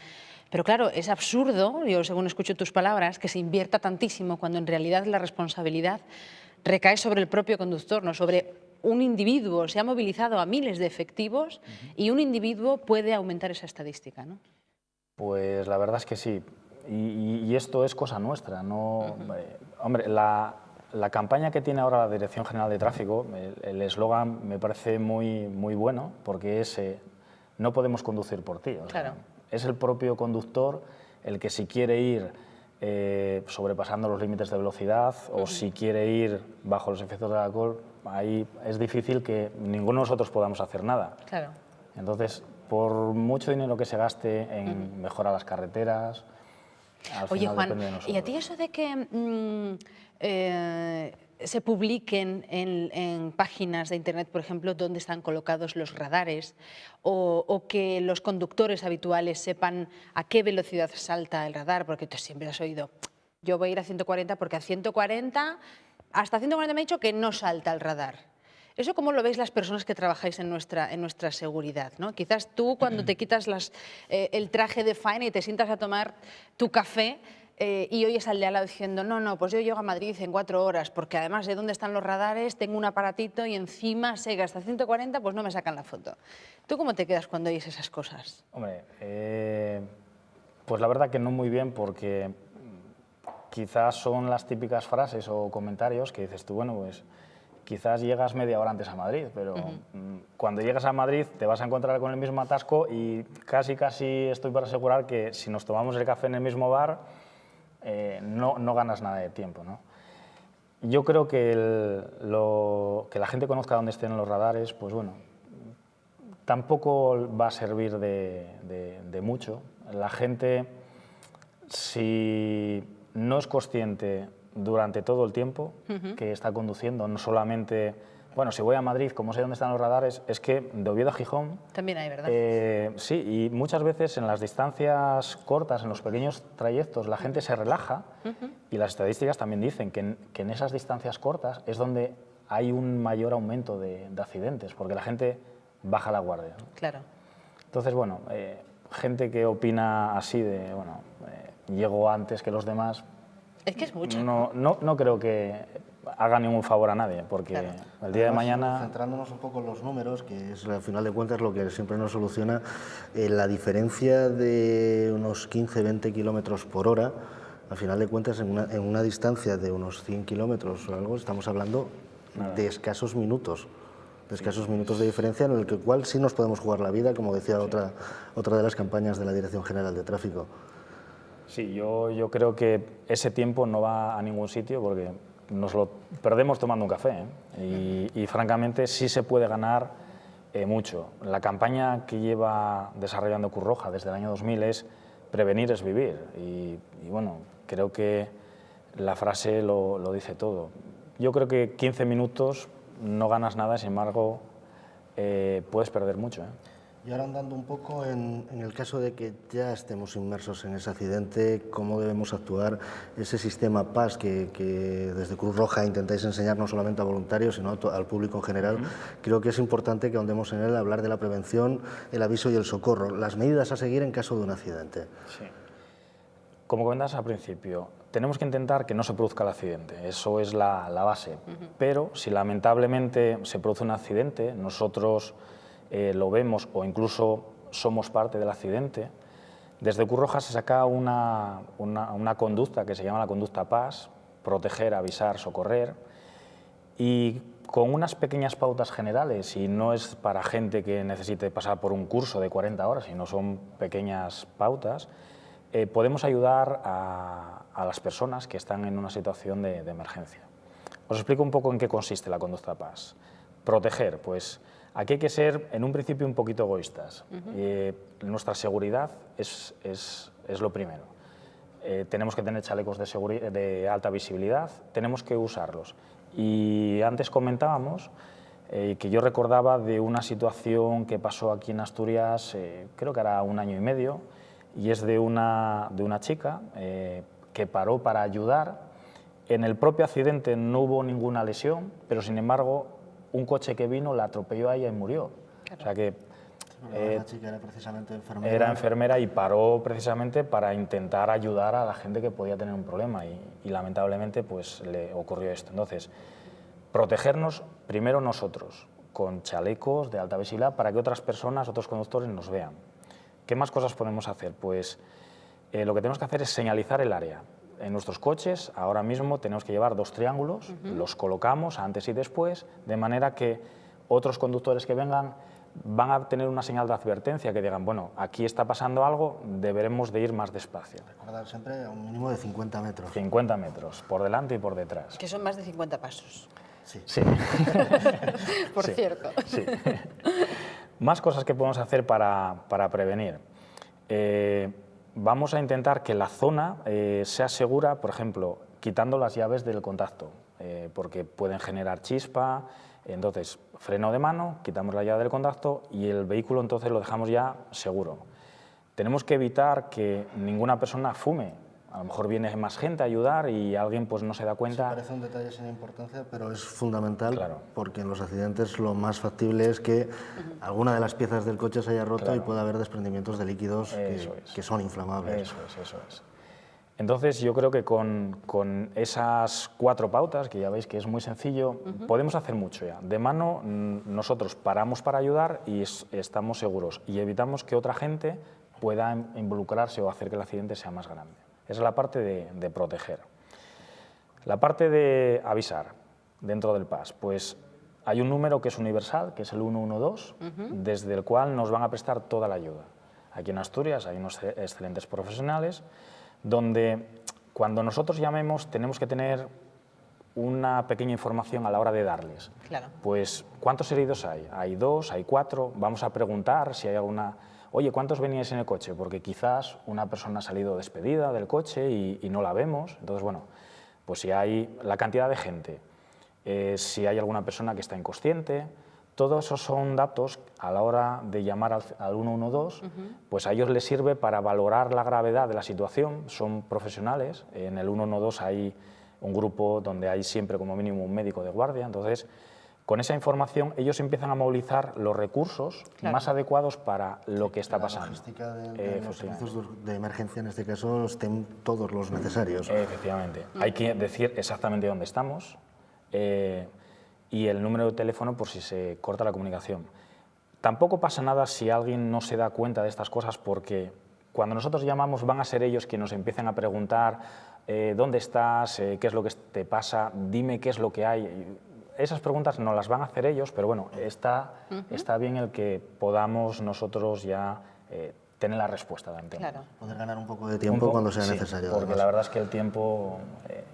Pero claro, es absurdo, yo según escucho tus palabras, que se invierta tantísimo cuando en realidad la responsabilidad recae sobre el propio conductor, no sobre un individuo. Se ha movilizado a miles de efectivos y un individuo puede aumentar esa estadística, ¿no? Pues la verdad es que sí, y esto es cosa nuestra. No, hombre, la campaña que tiene ahora la Dirección General de Tráfico, el eslogan me parece muy bueno, porque es no podemos conducir por ti. O sea, es el propio conductor el que si quiere ir sobrepasando los límites de velocidad o si quiere ir bajo los efectos del alcohol, ahí es difícil que ninguno de nosotros podamos hacer nada. Claro. Entonces, por mucho dinero que se gaste en mejorar las carreteras, al Oye, final Juan, depende de nosotros. ¿y a ti eso de que se publiquen en páginas de internet, por ejemplo, dónde están colocados los radares o que los conductores habituales sepan a qué velocidad salta el radar? Porque tú siempre has oído, yo voy a ir a 140 porque a 140, hasta 140 me ha dicho que no salta el radar. ¿Eso cómo lo veis las personas que trabajáis en nuestra seguridad, ¿no? Quizás tú cuando te quitas el traje de faena y te sientas a tomar tu café, y oyes al de al lado diciendo, no, pues yo llego a Madrid en 4 horas, porque además de dónde están los radares, tengo un aparatito y encima sé que hasta 140 pues no me sacan la foto. ¿Tú cómo te quedas cuando oyes esas cosas? Hombre, pues la verdad que no muy bien, porque quizás son las típicas frases o comentarios que dices tú, bueno, pues quizás llegas media hora antes a Madrid, pero cuando llegas a Madrid te vas a encontrar con el mismo atasco y casi estoy para asegurar que si nos tomamos el café en el mismo bar, no ganas nada de tiempo, ¿no? Yo creo que que la gente conozca dónde estén los radares, pues bueno, tampoco va a servir de mucho. La gente, si no es consciente durante todo el tiempo que está conduciendo, no solamente, bueno, si voy a Madrid, como sé dónde están los radares, es que de Oviedo a Gijón... También hay, ¿verdad? Sí, y muchas veces en las distancias cortas, en los pequeños trayectos, la gente se relaja y las estadísticas también dicen que en esas distancias cortas es donde hay un mayor aumento de accidentes, porque la gente baja la guardia, ¿no? Claro. Entonces, bueno, gente que opina así de, bueno, llego antes que los demás... Es que es mucho. No creo que haga ningún favor a nadie, porque el día de mañana... Centrándonos un poco en los números, que es al final de cuentas lo que siempre nos soluciona, la diferencia de unos 15-20 kilómetros por hora, al final de cuentas en una distancia de unos 100 kilómetros o algo, estamos hablando de escasos minutos. De escasos minutos de diferencia en el cual sí nos podemos jugar la vida, como decía otra de las campañas de la Dirección General de Tráfico. Sí, yo creo que ese tiempo no va a ningún sitio porque nos lo perdemos tomando un café, ¿eh? Y francamente sí se puede ganar mucho. La campaña que lleva desarrollando Cruz Roja desde el año 2000 es prevenir es vivir y bueno, creo que la frase lo dice todo. Yo creo que 15 minutos no ganas nada, sin embargo puedes perder mucho, ¿eh? Y ahora andando un poco en el caso de que ya estemos inmersos en ese accidente, ¿cómo debemos actuar? Ese sistema PAS que desde Cruz Roja intentáis enseñar no solamente a voluntarios, sino al público en general, creo que es importante que ahondemos en él, hablar de la prevención, el aviso y el socorro, las medidas a seguir en caso de un accidente. Sí. Como comentabas al principio, tenemos que intentar que no se produzca el accidente, eso es la base, pero si lamentablemente se produce un accidente, nosotros lo vemos o incluso somos parte del accidente, desde Cruz Roja se saca una conducta que se llama la conducta PAS, proteger, avisar, socorrer, y con unas pequeñas pautas generales, y no es para gente que necesite pasar por un curso de 40 horas, sino son pequeñas pautas, podemos ayudar a las personas que están en una situación de emergencia. Os explico un poco en qué consiste la conducta PAS. Proteger, pues aquí hay que ser en un principio un poquito egoístas. Nuestra seguridad es lo primero. Tenemos que tener chalecos de alta visibilidad, tenemos que usarlos. Y antes comentábamos que yo recordaba de una situación que pasó aquí en Asturias, creo que era 1 año y medio, y es de una chica que paró para ayudar. En el propio accidente no hubo ninguna lesión, pero sin embargo un coche que vino la atropelló a ella y murió. Claro. O sea que la chica era precisamente enfermera. Era enfermera y paró precisamente para intentar ayudar a la gente que podía tener un problema y lamentablemente pues le ocurrió esto. Entonces, protegernos primero nosotros, con chalecos de alta visibilidad para que otras personas, otros conductores nos vean. ¿Qué más cosas podemos hacer? Pues lo que tenemos que hacer es señalizar el área. En nuestros coches ahora mismo tenemos que llevar 2 triángulos, los colocamos antes y después, de manera que otros conductores que vengan van a tener una señal de advertencia que digan, bueno, aquí está pasando algo, deberemos de ir más despacio. Recordar siempre a un mínimo de 50 metros. 50 metros, por delante y por detrás. Que son más de 50 pasos. Sí. Sí. Por sí, cierto. Sí. Más cosas que podemos hacer para prevenir. Vamos a intentar que la zona sea segura, por ejemplo, quitando las llaves del contacto, porque pueden generar chispa. Entonces, freno de mano, quitamos la llave del contacto y el vehículo entonces lo dejamos ya seguro. Tenemos que evitar que ninguna persona fume. A lo mejor viene más gente a ayudar y alguien pues no se da cuenta. Sí, parece un detalle sin importancia, pero es fundamental, claro, porque en los accidentes lo más factible es que alguna de las piezas del coche se haya roto, claro, y pueda haber desprendimientos de líquidos que son inflamables. Eso es. Entonces yo creo que con esas 4 pautas, que ya veis que es muy sencillo, podemos hacer mucho ya. De mano nosotros paramos para ayudar y estamos seguros y evitamos que otra gente pueda involucrarse o hacer que el accidente sea más grande. Esa es la parte de proteger. La parte de avisar dentro del PAS, pues hay un número que es universal, que es el 112, desde el cual nos van a prestar toda la ayuda. Aquí en Asturias hay unos excelentes profesionales, donde cuando nosotros llamemos tenemos que tener una pequeña información a la hora de darles. Claro. Pues, ¿cuántos heridos hay? ¿Hay 2? ¿Hay 4? Vamos a preguntar si hay alguna... Oye, ¿cuántos veníais en el coche? Porque quizás una persona ha salido despedida del coche y no la vemos. Entonces, bueno, pues si hay la cantidad de gente, si hay alguna persona que está inconsciente, todos esos son datos a la hora de llamar al 112, pues a ellos les sirve para valorar la gravedad de la situación. Son profesionales, en el 112 hay un grupo donde hay siempre como mínimo un médico de guardia, entonces con esa información ellos empiezan a movilizar los recursos más adecuados para lo que está pasando. La logística de los servicios de emergencia, en este caso, estén todos los necesarios. Efectivamente. Hay que decir exactamente dónde estamos y el número de teléfono por si se corta la comunicación. Tampoco pasa nada si alguien no se da cuenta de estas cosas, porque cuando nosotros llamamos van a ser ellos quienes nos empiecen a preguntar ¿dónde estás? ¿Qué es lo que te pasa? Dime qué es lo que hay. Esas preguntas no las van a hacer ellos, pero bueno, está bien el que podamos nosotros ya tener la respuesta de antemano. Claro. Poder ganar un poco de tiempo cuando sea necesario. Porque además, la verdad es que el tiempo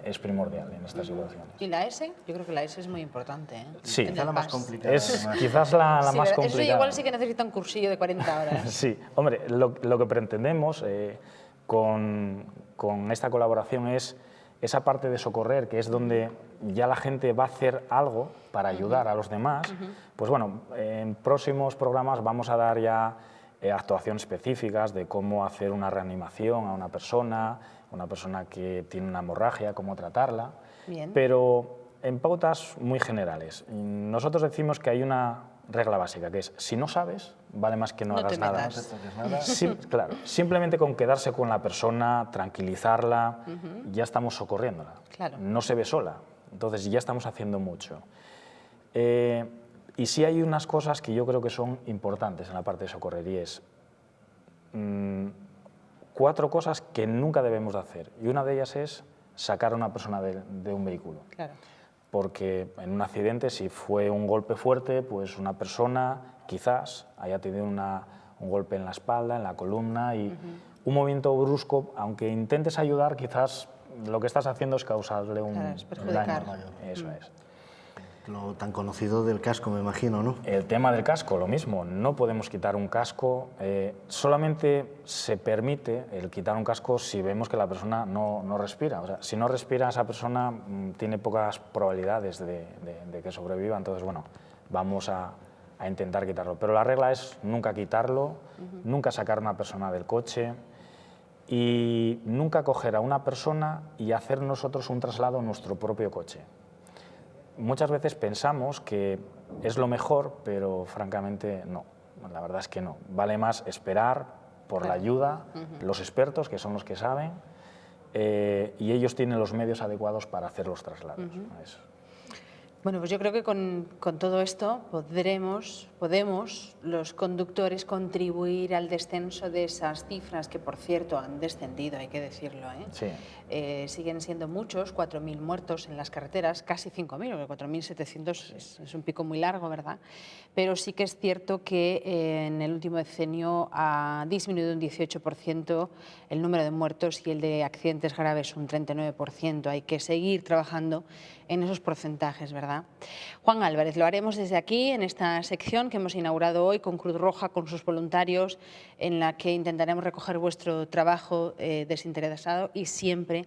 es primordial en estas situaciones. ¿Y la S? Yo creo que la S es muy importante. Sí, quizás la más complicada. Es quizás la más complicada. Eso igual sí que necesita un cursillo de 40 horas. Sí, hombre, lo que pretendemos con esta colaboración es esa parte de socorrer, que es donde ya la gente va a hacer algo para ayudar a los demás. Pues bueno, en próximos programas vamos a dar ya actuaciones específicas de cómo hacer una reanimación a una persona que tiene una hemorragia, cómo tratarla. Bien. Pero en pautas muy generales. Nosotros decimos que hay una regla básica, que es, si no sabes, vale más que no hagas nada. Sí, claro, simplemente con quedarse con la persona, tranquilizarla, ya estamos socorriéndola. Claro. No se ve sola, entonces ya estamos haciendo mucho. Y sí hay unas cosas que yo creo que son importantes en la parte de socorrer, y es 4 cosas que nunca debemos de hacer, y una de ellas es sacar a una persona de un vehículo. Claro. Porque en un accidente, si fue un golpe fuerte, pues una persona quizás haya tenido un golpe en la espalda, en la columna, y un movimiento brusco, aunque intentes ayudar, quizás lo que estás haciendo es causarle un daño. Eso es. Lo tan conocido del casco, me imagino, ¿no? El tema del casco, lo mismo. No podemos quitar un casco. Solamente se permite el quitar un casco si vemos que la persona no respira. O sea, si no respira, esa persona tiene pocas probabilidades de que sobreviva. Entonces, bueno, vamos a intentar quitarlo. Pero la regla es nunca quitarlo, nunca sacar a una persona del coche y nunca coger a una persona y hacer nosotros un traslado en nuestro propio coche. Muchas veces pensamos que es lo mejor, pero francamente no. La verdad es que no. Vale más esperar por la ayuda, los expertos, que son los que saben, y ellos tienen los medios adecuados para hacer los traslados. Bueno, pues yo creo que con todo esto podemos los conductores contribuir al descenso de esas cifras que, por cierto, han descendido, hay que decirlo, ¿eh? Sí. Siguen siendo muchos, 4.000 muertos en las carreteras, casi 5.000, porque 4.700 es un pico muy largo, ¿verdad? Pero sí que es cierto que en el último decenio ha disminuido un 18% el número de muertos y el de accidentes graves un 39%. Hay que seguir trabajando en esos porcentajes, ¿verdad? Juan Álvarez, lo haremos desde aquí, en esta sección que hemos inaugurado hoy con Cruz Roja, con sus voluntarios, en la que intentaremos recoger vuestro trabajo desinteresado y siempre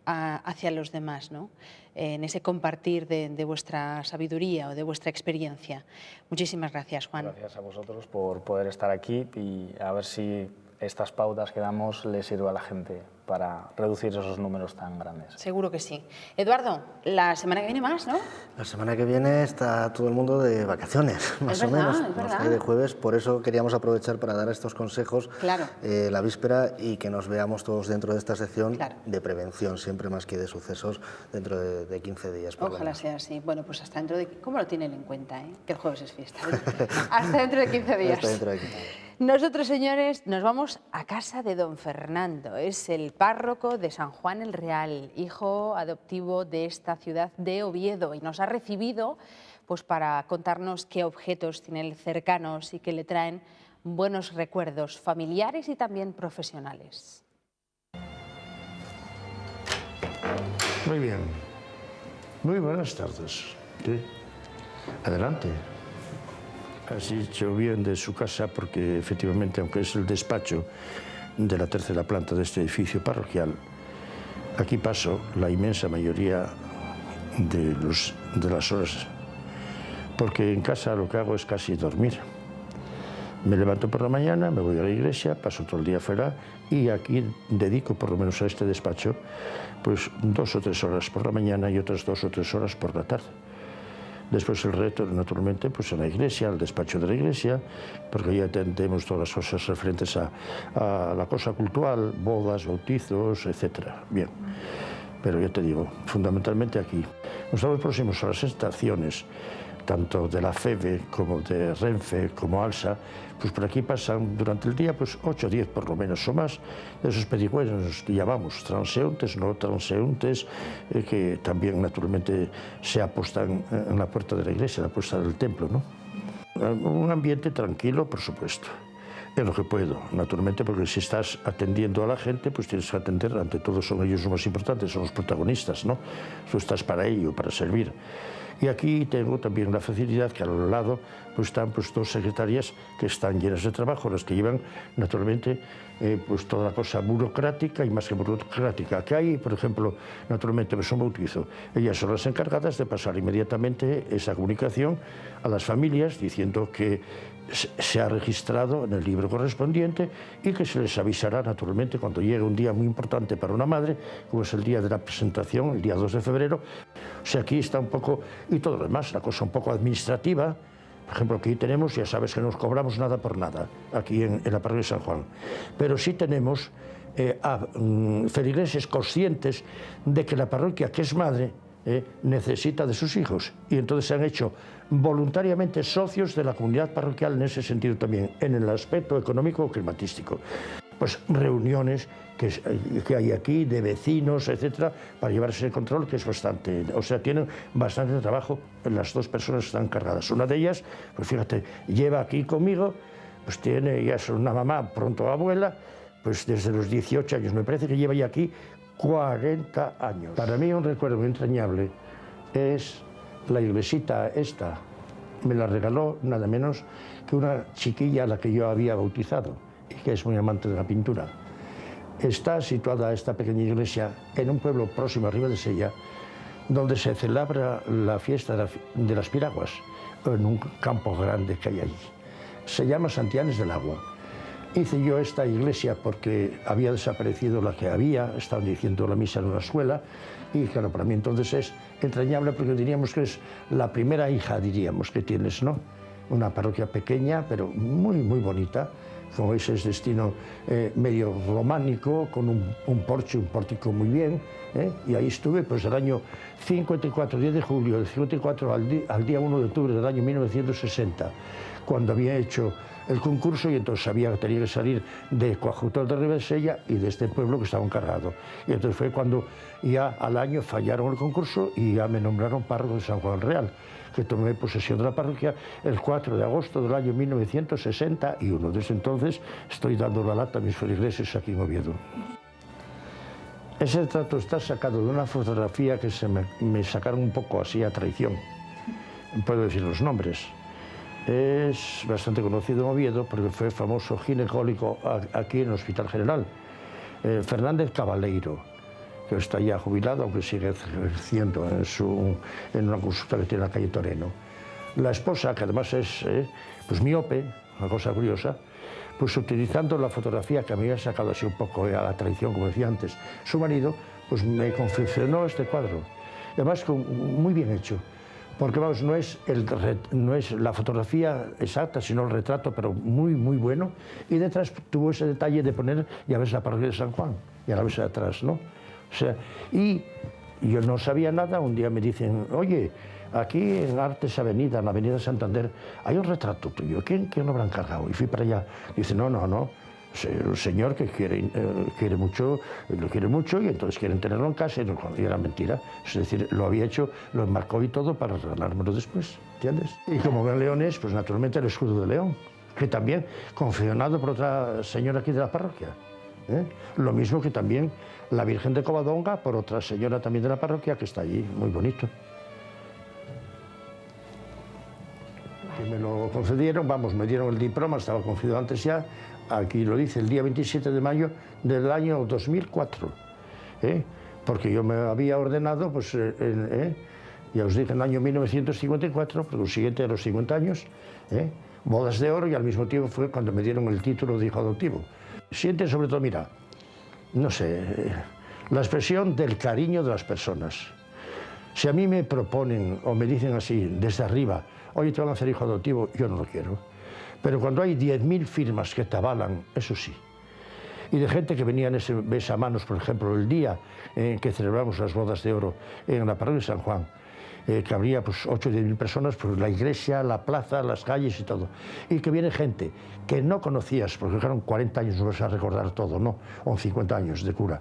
hacia los demás, ¿no? En ese compartir de vuestra sabiduría o de vuestra experiencia. Muchísimas gracias, Juan. Gracias a vosotros por poder estar aquí y a ver si estas pautas que damos les sirve a la gente para reducir esos números tan grandes. Seguro que sí. Eduardo, la semana que viene más, ¿no? La semana que viene está todo el mundo de vacaciones, más o menos. Nos cae de jueves, por eso queríamos aprovechar para dar estos consejos la víspera y que nos veamos todos dentro de esta sección de prevención, siempre más que de sucesos, dentro de 15 días. Ojalá sea así. Bueno, pues hasta dentro de... ¿Cómo lo tienen en cuenta, que el jueves es fiesta? Hasta dentro de 15 días. Hasta dentro de 15 días. Nosotros, señores, nos vamos a casa de don Fernando. Es el párroco de San Juan el Real, hijo adoptivo de esta ciudad de Oviedo, y nos ha recibido pues, para contarnos qué objetos tiene él cercanos y que le traen buenos recuerdos familiares y también profesionales. Muy bien. Muy buenas tardes. ¿Sí? Adelante. Has dicho bien de su casa porque efectivamente, aunque es el despacho de la tercera planta de este edificio parroquial, aquí paso la inmensa mayoría de las horas, porque en casa lo que hago es casi dormir. Me levanto por la mañana, me voy a la iglesia, paso todo el día fuera y aquí dedico por lo menos a este despacho pues 2 o 3 horas por la mañana y otras 2 o 3 horas por la tarde. Después el reto, naturalmente, pues en la iglesia, al despacho de la iglesia, porque ya atendemos todas las cosas referentes a la cosa cultural, bodas, bautizos, etc. Bien, pero ya te digo, fundamentalmente aquí. Estamos próximos a las estaciones, tanto de la FEVE como de Renfe, como ALSA, pues por aquí pasan durante el día pues 8 o 10 por lo menos o más de esos pedigüeños que llamamos transeúntes, no transeúntes, que también naturalmente se apostan en la puerta de la iglesia, en la puerta del templo, ¿no? Un ambiente tranquilo, por supuesto, en lo que puedo, naturalmente, porque si estás atendiendo a la gente, pues tienes que atender, ante todo son ellos los más importantes, son los protagonistas, ¿no? Tú estás para ello, para servir. Y aquí tengo también la facilidad que al lado pues están pues 2 secretarias que están llenas de trabajo, las que llevan naturalmente pues toda la cosa burocrática y más que burocrática que hay, por ejemplo, naturalmente pues un bautizo. Ellas son las encargadas de pasar inmediatamente esa comunicación a las familias diciendo que se ha registrado en el libro correspondiente y que se les avisará naturalmente cuando llegue un día muy importante para una madre, como es el día de la presentación, el día 2 de febrero. O sea, aquí está un poco, y todo lo demás, la cosa un poco administrativa. Por ejemplo, aquí tenemos, ya sabes que no nos cobramos nada por nada, aquí en la parroquia de San Juan, pero sí tenemos a feligreses conscientes de que la parroquia, que es madre, necesita de sus hijos, y entonces se han hecho voluntariamente socios de la comunidad parroquial en ese sentido también, en el aspecto económico o climatístico. Pues reuniones que hay aquí de vecinos, etcétera, para llevarse el control, que es bastante, o sea, tienen bastante trabajo las 2 personas que están encargadas. Una de ellas, pues fíjate, lleva aquí conmigo, pues tiene, ya es una mamá, pronto abuela, pues desde los 18 años, me parece que lleva ya aquí 40 años. Para mí un recuerdo muy entrañable es la iglesita esta. Me la regaló nada menos que una chiquilla a la que yo había bautizado y que es muy amante de la pintura. Está situada esta pequeña iglesia en un pueblo próximo a Ribadesella, donde se celebra la fiesta de las piraguas, en un campo grande que hay allí. Se llama Santianes del Agua. Hice yo esta iglesia porque había desaparecido la que había, estaban diciendo la misa en una escuela, y claro, para mí entonces es entrañable porque diríamos que es la primera hija, diríamos, que tienes, ¿no? Una parroquia pequeña, pero muy, muy bonita. Como veis, es de estilo medio románico, con un pórtico muy bien, y ahí estuve pues el año 54, 10 de julio del 54 al día 1 de octubre del año 1960, cuando había hecho el concurso y entonces sabía que tenía que salir de Coadjutor de Ribadesella y de este pueblo que estaba encargado. Y entonces fue cuando ya al año fallaron el concurso y ya me nombraron párroco de San Juan Real, que tomé posesión de la parroquia el 4 de agosto del año 1961. Desde entonces estoy dando la lata a mis feligreses aquí en Oviedo. Ese retrato está sacado de una fotografía que me sacaron un poco así a traición. Puedo decir los nombres. Es bastante conocido en Oviedo porque fue famoso ginecólogo aquí en el Hospital General. Fernández Cabaleiro, que está ya jubilado, aunque sigue ejerciendo en una consulta que tiene en la calle Toreno. La esposa, que además es pues miope, una cosa curiosa, pues utilizando la fotografía que me había sacado así un poco a la traición, como decía antes, su marido, pues me confeccionó este cuadro. Y además muy bien hecho, porque vamos, no es la fotografía exacta, sino el retrato, pero muy, muy bueno. Y detrás tuvo ese detalle de poner, ya ves, la parroquia de San Juan, y a la vez de atrás, ¿no? O sea, y yo no sabía nada, un día me dicen, oye, aquí en Artes Avenida, en la Avenida Santander, hay un retrato tuyo, ¿quién lo habrá encargado? Y fui para allá, dice, no, el señor que quiere mucho, lo quiere mucho y entonces quieren tenerlo en casa, y era mentira. Es decir, lo había hecho, lo enmarcó y todo para regalármelo después, ¿entiendes? Y como ven leones, pues naturalmente el escudo de león, que también confeccionado por otra señora aquí de la parroquia. Lo mismo que también la Virgen de Covadonga por otra señora también de la parroquia que está allí, muy bonito. Que me lo concedieron, vamos, me dieron el diploma, estaba concedido antes ya, aquí lo dice, el día 27 de mayo del año 2004, porque yo me había ordenado, pues, ya os dije, en el año 1954, por consiguiente a los 50 años, bodas de oro, y al mismo tiempo fue cuando me dieron el título de hijo adoptivo. Siente sobre todo, mira, no sé, la expresión del cariño de las personas. Si a mí me proponen o me dicen así, desde arriba, oye, te van a hacer hijo adoptivo, yo no lo quiero. Pero cuando hay 10.000 firmas que te avalan, eso sí. Y de gente que venía en ese besamanos, por ejemplo, el día en que celebramos las bodas de oro en la parroquia de San Juan, que habría pues 8 o 10.000 personas, pues la iglesia, la plaza, las calles y todo. Y que viene gente que no conocías, porque fueron 40 años, no vas a recordar todo, ¿no? O 50 años de cura.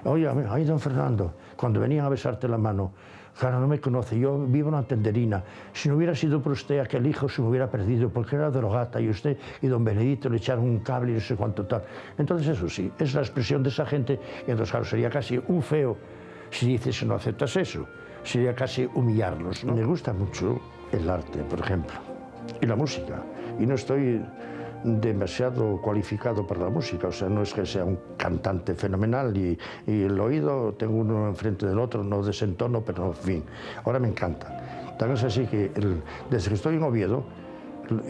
Oye, ay, don Fernando, cuando venían a besarte la mano, claro, no me conoce, yo vivo en Tenderina. Si no hubiera sido por usted, aquel hijo se me hubiera perdido, porque era drogata, y usted y don Benedito le echaron un cable y no sé cuánto tal. Entonces, eso sí, es la expresión de esa gente, y entonces, claro, sería casi un feo si dices no aceptas eso. Sería casi humillarlos, ¿no? Me gusta mucho el arte, por ejemplo, y la música. Y no estoy demasiado cualificado para la música, o sea, no es que sea un cantante fenomenal y el oído tengo uno enfrente del otro, no desentono, pero en fin, ahora me encanta. Tal es así que desde que estoy en Oviedo,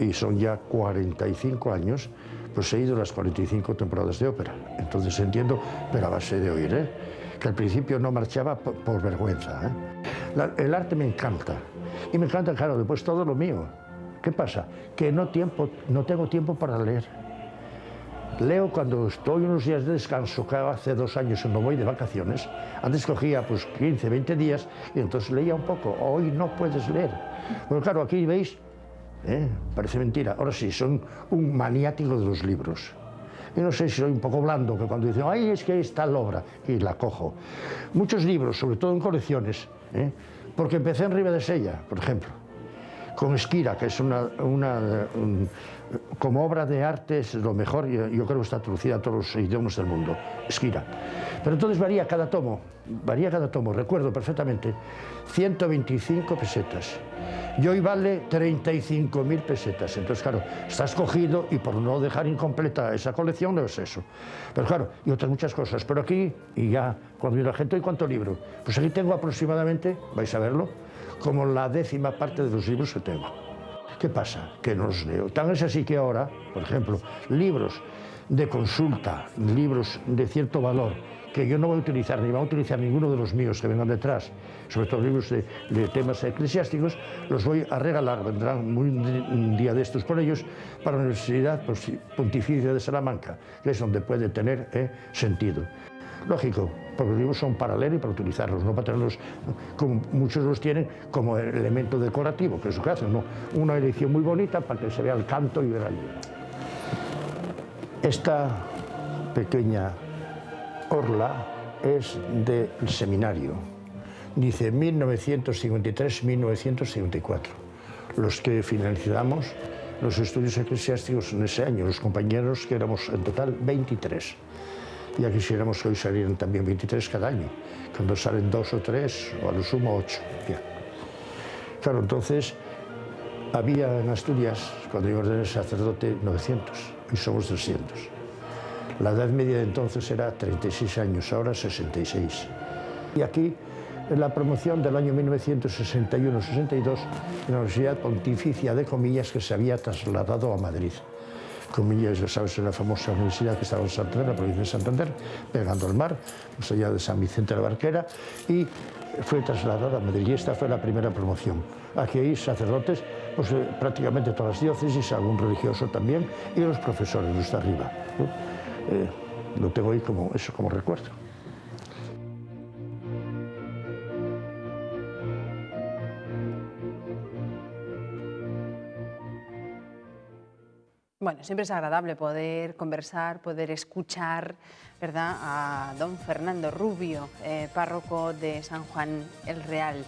y son ya 45 años, pues he ido a las 45 temporadas de ópera. Entonces entiendo, pero a base de oír, que al principio no marchaba por vergüenza. El arte me encanta, y me encanta, claro, después todo lo mío. ¿Qué pasa? Que no tengo tiempo para leer. Leo cuando estoy unos días de descanso, que hace 2 años no voy de vacaciones. Antes cogía pues 15, 20 días y entonces leía un poco. Hoy no puedes leer. Bueno, claro, aquí veis, parece mentira. Ahora sí, son un maniático de los libros. Y no sé si soy un poco blando, que cuando dicen, ay, es que está la obra, y la cojo. Muchos libros, sobre todo en colecciones, porque empecé en Ribadesella, por ejemplo, con Esquira, que es una como obra de arte es lo mejor, yo creo que está traducida a todos los idiomas del mundo, Esquira. Pero entonces varía cada tomo, recuerdo perfectamente, 125 pesetas. Y hoy vale 35.000 pesetas. Entonces, claro, está escogido y por no dejar incompleta esa colección no es eso. Pero claro, y otras muchas cosas. Pero aquí, y ya, cuando viene la gente, ¿y cuánto libro? Pues aquí tengo aproximadamente, vais a verlo, como la 10ª parte de los libros que tengo. ¿Qué pasa? Que no los leo. Tan es así que ahora, por ejemplo, libros de consulta, libros de cierto valor, que yo no voy a utilizar, ni va a utilizar ninguno de los míos que vengan detrás, sobre todo libros de temas eclesiásticos, los voy a regalar, vendrán un día de estos por ellos, para la Universidad Pontificia de Salamanca, que es donde puede tener sentido. Lógico, porque los libros son para leer y para utilizarlos, no para tenerlos, como muchos los tienen, como elemento decorativo, que es lo que hacen, ¿no? Una edición muy bonita para que se vea el canto y ver el libro. Esta pequeña orla es del seminario, dice 1953-1954, los que finalizamos los estudios eclesiásticos en ese año, los compañeros que éramos en total 23. Ya quisiéramos que hoy salieran también 23 cada año, cuando salen 2 o 3, o a lo sumo 8. Ya. Claro, entonces había en Asturias, cuando yo ordené sacerdote, 900, y somos 300. La edad media de entonces era 36 años, ahora 66. Y aquí, en la promoción del año 1961-62, en la Universidad Pontificia de Comillas, que se había trasladado a Madrid. Comillas, ya sabes, la famosa universidad que estaba en Santander, la provincia de Santander, pegando al mar, más allá de San Vicente de la Barquera, y fue trasladada a Madrid. Y esta fue la primera promoción. Aquí hay sacerdotes, pues, prácticamente todas las diócesis, algún religioso también, y los profesores, los de arriba, ¿no? Lo tengo ahí como recuerdo. Bueno, siempre es agradable poder conversar, poder escuchar, ¿verdad?, a don Fernando Rubio, párroco de San Juan el Real.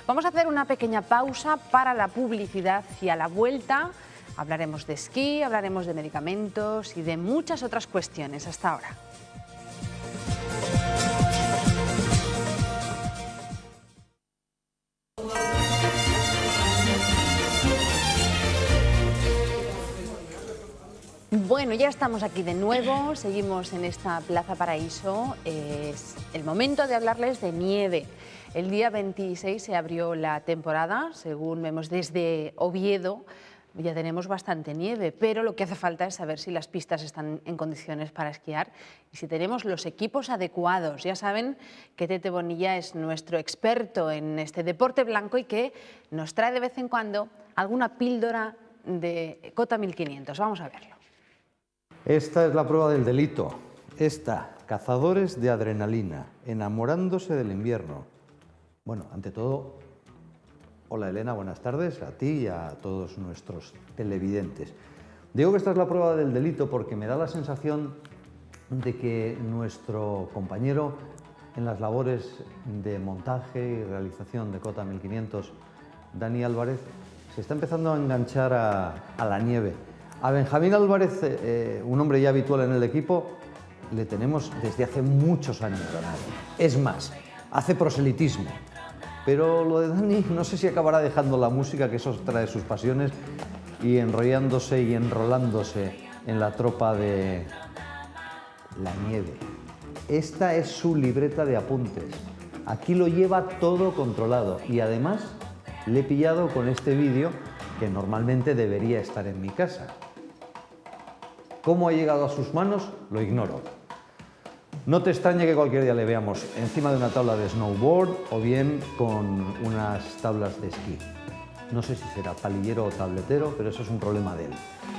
Vamos a hacer una pequeña pausa para la publicidad y a la vuelta hablaremos de esquí, hablaremos de medicamentos y de muchas otras cuestiones. Hasta ahora. Bueno, ya estamos aquí de nuevo, seguimos en esta Plaza Paraíso. Es el momento de hablarles de nieve. El día 26 se abrió la temporada, según vemos desde Oviedo. Ya tenemos bastante nieve, pero lo que hace falta es saber si las pistas están en condiciones para esquiar y si tenemos los equipos adecuados. Ya saben que Tete Bonilla es nuestro experto en este deporte blanco y que nos trae de vez en cuando alguna píldora de Cota 1500. Vamos a verlo. Esta es la prueba del delito. Esta, cazadores de adrenalina, enamorándose del invierno. Bueno, ante todo, hola Elena, buenas tardes, a ti y a todos nuestros televidentes. Digo que esta es la prueba del delito porque me da la sensación de que nuestro compañero en las labores de montaje y realización de Cota 1500, Dani Álvarez, se está empezando a enganchar a la nieve. A Benjamín Álvarez, un hombre ya habitual en el equipo, le tenemos desde hace muchos años ganado. Es más, hace proselitismo. Pero lo de Dani no sé si acabará dejando la música, que eso trae sus pasiones, y enrollándose y enrolándose en la tropa de la nieve. Esta es su libreta de apuntes. Aquí lo lleva todo controlado y además le he pillado con este vídeo que normalmente debería estar en mi casa. ¿Cómo ha llegado a sus manos? Lo ignoro. No te extrañe que cualquier día le veamos encima de una tabla de snowboard o bien con unas tablas de esquí. No sé si será palillero o tabletero, pero eso es un problema de él.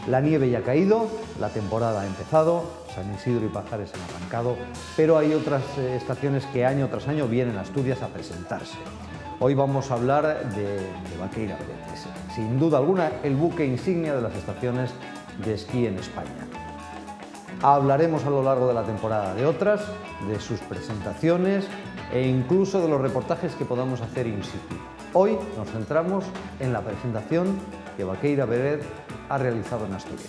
La nieve ya ha caído, la temporada ha empezado, San Isidro y Pajares han arrancado, pero hay otras estaciones que año tras año vienen a Asturias a presentarse. Hoy vamos a hablar de Baqueira Pérez, sin duda alguna el buque insignia de las estaciones de esquí en España. Hablaremos a lo largo de la temporada de otras, de sus presentaciones e incluso de los reportajes que podamos hacer in situ. Hoy nos centramos en la presentación que Baqueira Pérez ha realizado en Asturias.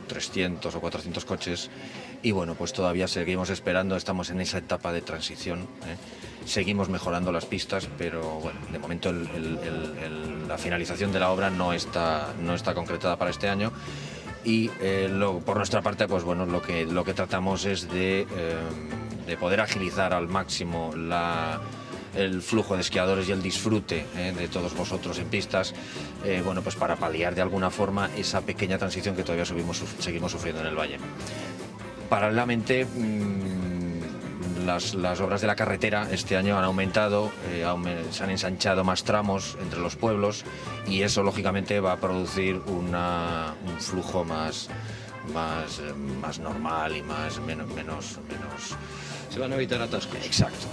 ...300 o 400 coches y bueno, pues todavía seguimos esperando, estamos en esa etapa de transición, seguimos mejorando las pistas, pero bueno, de momento la finalización de la obra no está concretada para este año y por nuestra parte, pues bueno, lo que tratamos es de poder agilizar al máximo el flujo de esquiadores y el disfrute de todos vosotros en pistas, bueno, pues para paliar de alguna forma esa pequeña transición que todavía seguimos sufriendo en el valle. Paralelamente, las obras de la carretera este año han aumentado, se han ensanchado más tramos entre los pueblos y eso lógicamente va a producir un flujo más normal y menos... Se van a evitar atascos. Exacto.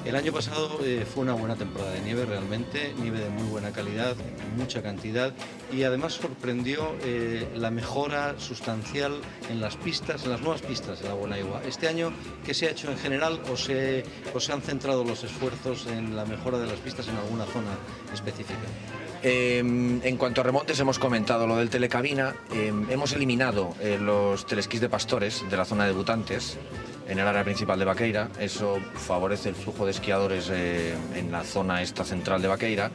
El año pasado fue una buena temporada de nieve realmente, nieve de muy buena calidad, mucha cantidad y además sorprendió la mejora sustancial en las pistas, en las nuevas pistas de la Bonaigua. Este año, ¿qué se ha hecho en general o se han centrado los esfuerzos en la mejora de las pistas en alguna zona específica? En cuanto a remontes, hemos comentado lo del telecabina, hemos eliminado los telesquís de pastores de la zona de debutantes en el área principal de Baqueira. Eso favorece el flujo de esquiadores en la zona esta central de Baqueira.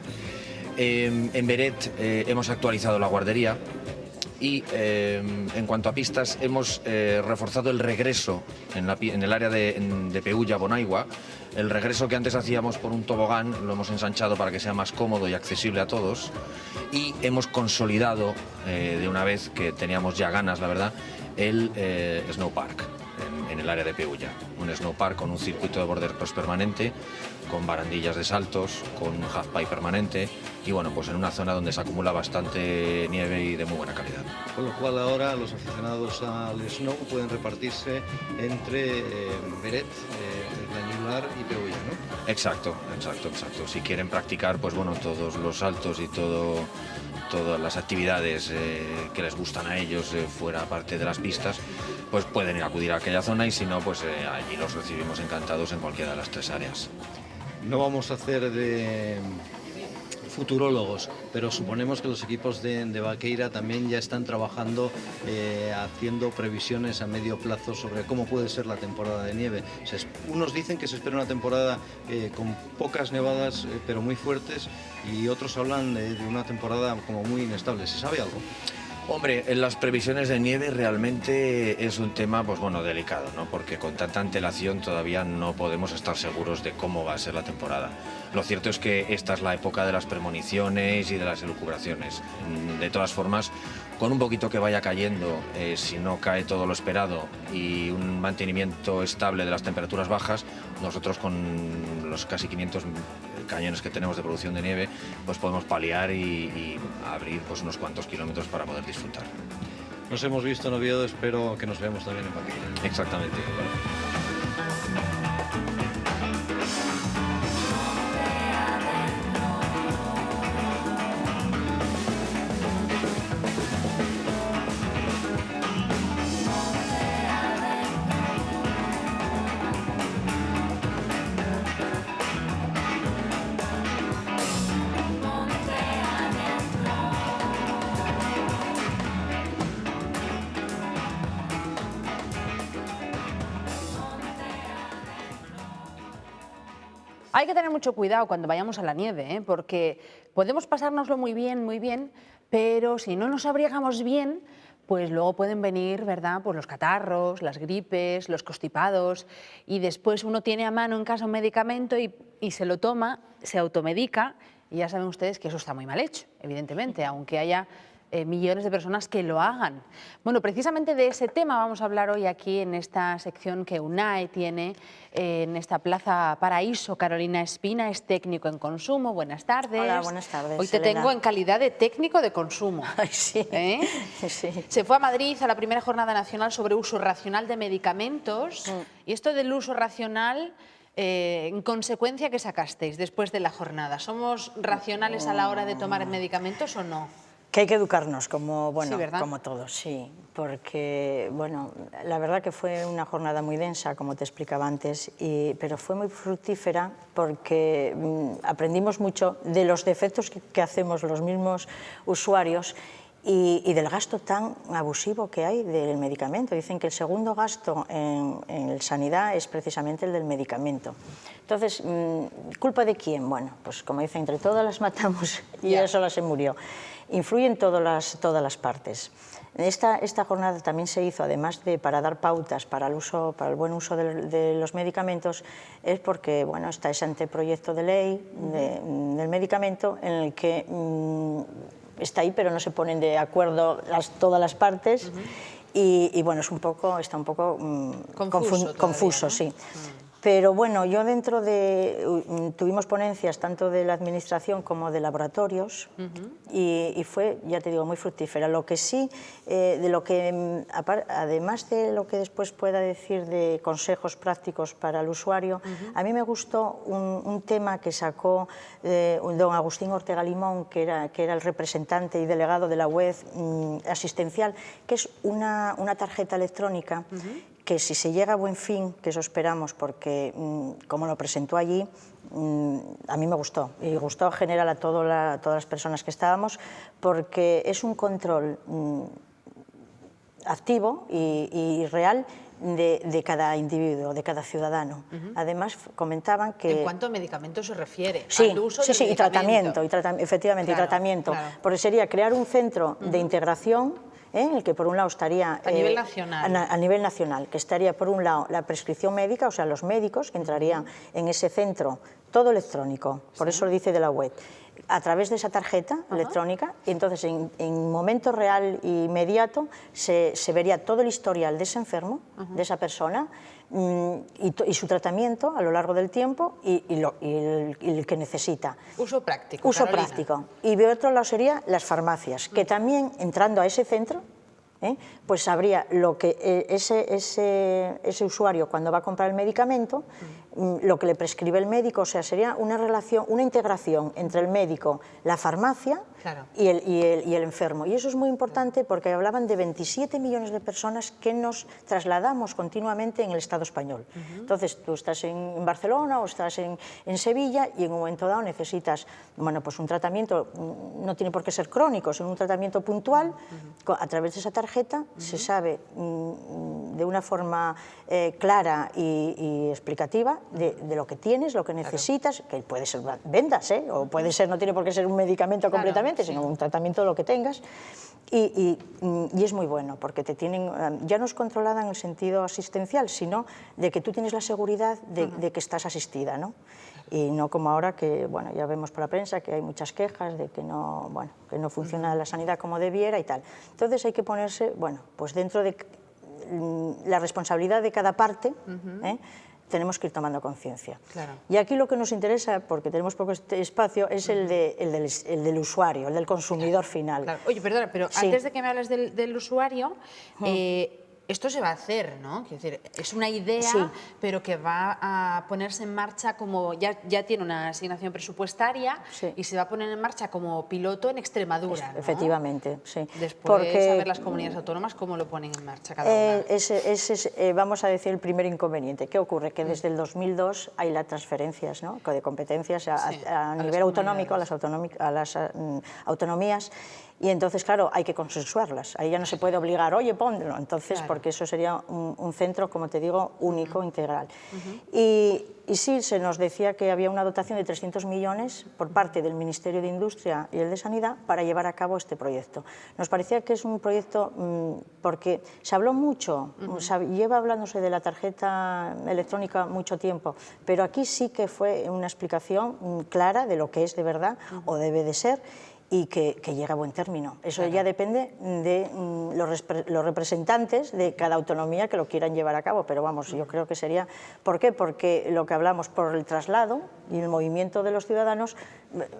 En Beret hemos actualizado la guardería y en cuanto a pistas hemos reforzado el regreso en el área de Peulla, Bonaigua. El regreso que antes hacíamos por un tobogán lo hemos ensanchado para que sea más cómodo y accesible a todos y hemos consolidado de una vez, que teníamos ya ganas, la verdad, el snowpark en el área de Peulla. Un snowpark con un circuito de border cross permanente, con barandillas de saltos, con un halfpipe permanente y bueno, pues en una zona donde se acumula bastante nieve y de muy buena calidad. Con lo cual ahora los aficionados al snow pueden repartirse entre Beret, Glañular y Peulla, ¿no? Exacto. Si quieren practicar, pues bueno, todos los saltos y todas las actividades que les gustan a ellos fuera parte de las pistas, pues pueden acudir a aquella zona y si no, pues allí los recibimos encantados en cualquiera de las tres áreas. No vamos a hacer de futurólogos, pero suponemos que los equipos de Vaqueira también ya están trabajando haciendo previsiones a medio plazo sobre cómo puede ser la temporada de nieve. Unos dicen que se espera una temporada con pocas nevadas pero muy fuertes, y otros hablan de una temporada como muy inestable. ¿Se sabe algo? Hombre, en las previsiones de nieve realmente es un tema, pues bueno, delicado, ¿no? Porque con tanta antelación todavía no podemos estar seguros de cómo va a ser la temporada. Lo cierto es que esta es la época de las premoniciones y de las elucubraciones. De todas formas, con un poquito que vaya cayendo, si no cae todo lo esperado, y un mantenimiento estable de las temperaturas bajas, nosotros con los casi 500 cañones que tenemos de producción de nieve, pues podemos paliar y abrir pues unos cuantos kilómetros para poder disfrutar. Nos hemos visto en Oviedo, espero que nos veamos también en Vaqueira. Exactamente. Hay que tener mucho cuidado cuando vayamos a la nieve, porque podemos pasárnoslo muy bien, pero si no nos abrigamos bien, pues luego pueden venir, ¿verdad?, pues los catarros, las gripes, los constipados, y después uno tiene a mano en casa un medicamento y se lo toma, se automedica, y ya saben ustedes que eso está muy mal hecho, evidentemente, aunque haya millones de personas que lo hagan. Bueno, precisamente de ese tema vamos a hablar hoy aquí en esta sección que UNAE tiene en esta Plaza Paraíso. Carolina Espina es técnico en consumo. Buenas tardes. Hola, buenas tardes. Hoy te tengo en calidad de técnico de consumo. Ay, sí. Sí. Se fue a Madrid a la primera jornada nacional sobre uso racional de medicamentos. Y esto del uso racional, en consecuencia, ¿qué sacasteis después de la jornada? ¿Somos racionales a la hora de tomar medicamentos o no? Que hay que educarnos, como, bueno, Sí, ¿verdad? como todos, sí, porque bueno, la verdad que fue una jornada muy densa, como te explicaba antes, pero fue muy fructífera porque aprendimos mucho de los defectos que hacemos los mismos usuarios y del gasto tan abusivo que hay del medicamento. Dicen que el segundo gasto en sanidad es precisamente el del medicamento. Entonces, ¿culpa de quién? Bueno, pues como dicen, entre todas las matamos y ella sola se murió. Influyen todas las partes. Esta jornada también se hizo, además de para dar pautas para el buen uso de los medicamentos, es porque bueno, está ese anteproyecto de ley del medicamento en el que está ahí, pero no se ponen de acuerdo todas las partes y bueno, está un poco confuso, sí. Pero bueno, yo tuvimos ponencias tanto de la administración como de laboratorios y fue, ya te digo, muy fructífera. Lo que sí, además de lo que después pueda decir de consejos prácticos para el usuario, a mí me gustó un tema que sacó don Agustín Ortega Limón, que era el representante y delegado de la web asistencial, que es una tarjeta electrónica que si se llega a buen fin, que eso esperamos, porque como lo presentó allí, a mí me gustó, y gustó en general a todas las personas que estábamos, porque es un control activo y real de cada individuo, de cada ciudadano. Además, comentaban que... ¿En cuánto medicamento se refiere? Sí, al uso sí, del y tratamiento, efectivamente, Claro, y tratamiento. claro. Porque sería crear un centro de integración, en el que por un lado estaría... A nivel nacional. A nivel nacional, que estaría por un lado la prescripción médica, o sea, los médicos que entrarían en ese centro, todo electrónico, por eso lo dice de la web, a través de esa tarjeta electrónica, y entonces en momento real e inmediato se vería todo el historial de ese enfermo, de esa persona, y su tratamiento a lo largo del tiempo y el que necesita. Uso práctico. Uso Carolina. práctico. Y de otro lado serían las farmacias, que también entrando a ese centro, pues sabría lo que ese usuario cuando va a comprar el medicamento lo que le prescribe el médico, o sea, sería una relación, una integración entre el médico, la farmacia y el enfermo. Y eso es muy importante porque hablaban de 27 millones de personas que nos trasladamos continuamente en el Estado español. Entonces, tú estás en Barcelona o estás en Sevilla y en un momento dado necesitas, bueno, pues un tratamiento, no tiene por qué ser crónico, sino un tratamiento puntual. A través de esa tarjeta se sabe de una forma clara y explicativa de lo que tienes, lo que necesitas, que puede ser vendas, o puede ser, no tiene por qué ser un medicamento completamente, sino un tratamiento de lo que tengas. Y es muy bueno, porque te tienen, ya no es controlada en el sentido asistencial, sino de que tú tienes la seguridad de que estás asistida, ¿no? Y no como ahora que, bueno, ya vemos por la prensa que hay muchas quejas de que no, bueno, que no funciona la sanidad como debiera y tal. Entonces hay que ponerse, bueno, pues dentro de la responsabilidad de cada parte, tenemos que ir tomando conciencia. Y aquí lo que nos interesa, porque tenemos poco espacio, es el del usuario, el del consumidor final. Oye, perdona, pero antes de que me hables del usuario, esto se va a hacer, ¿no? Quiero decir, es una idea, pero que va a ponerse en marcha como, ya tiene una asignación presupuestaria y se va a poner en marcha como piloto en Extremadura, ¿no? Efectivamente, sí. Después, a ver las comunidades autónomas cómo lo ponen en marcha cada una. Ese es, vamos a decir, el primer inconveniente. ¿Qué ocurre? Que desde el 2002 hay las transferencias, ¿no?, de competencias a nivel autonómico, a las autonomías. Y entonces, claro, hay que consensuarlas. Ahí ya no se puede obligar, oye, ponlo. Entonces, porque eso sería un centro, como te digo, único, integral. Y sí, se nos decía que había una dotación de 300 millones por parte del Ministerio de Industria y el de Sanidad para llevar a cabo este proyecto. Nos parecía que es un proyecto porque se habló mucho, lleva hablándose de la tarjeta electrónica mucho tiempo, pero aquí sí que fue una explicación clara de lo que es de verdad o debe de ser, y que llegue a buen término. Eso ya depende de los representantes de cada autonomía que lo quieran llevar a cabo, pero vamos, yo creo que sería... ¿Por qué? Porque lo que hablamos por el traslado y el movimiento de los ciudadanos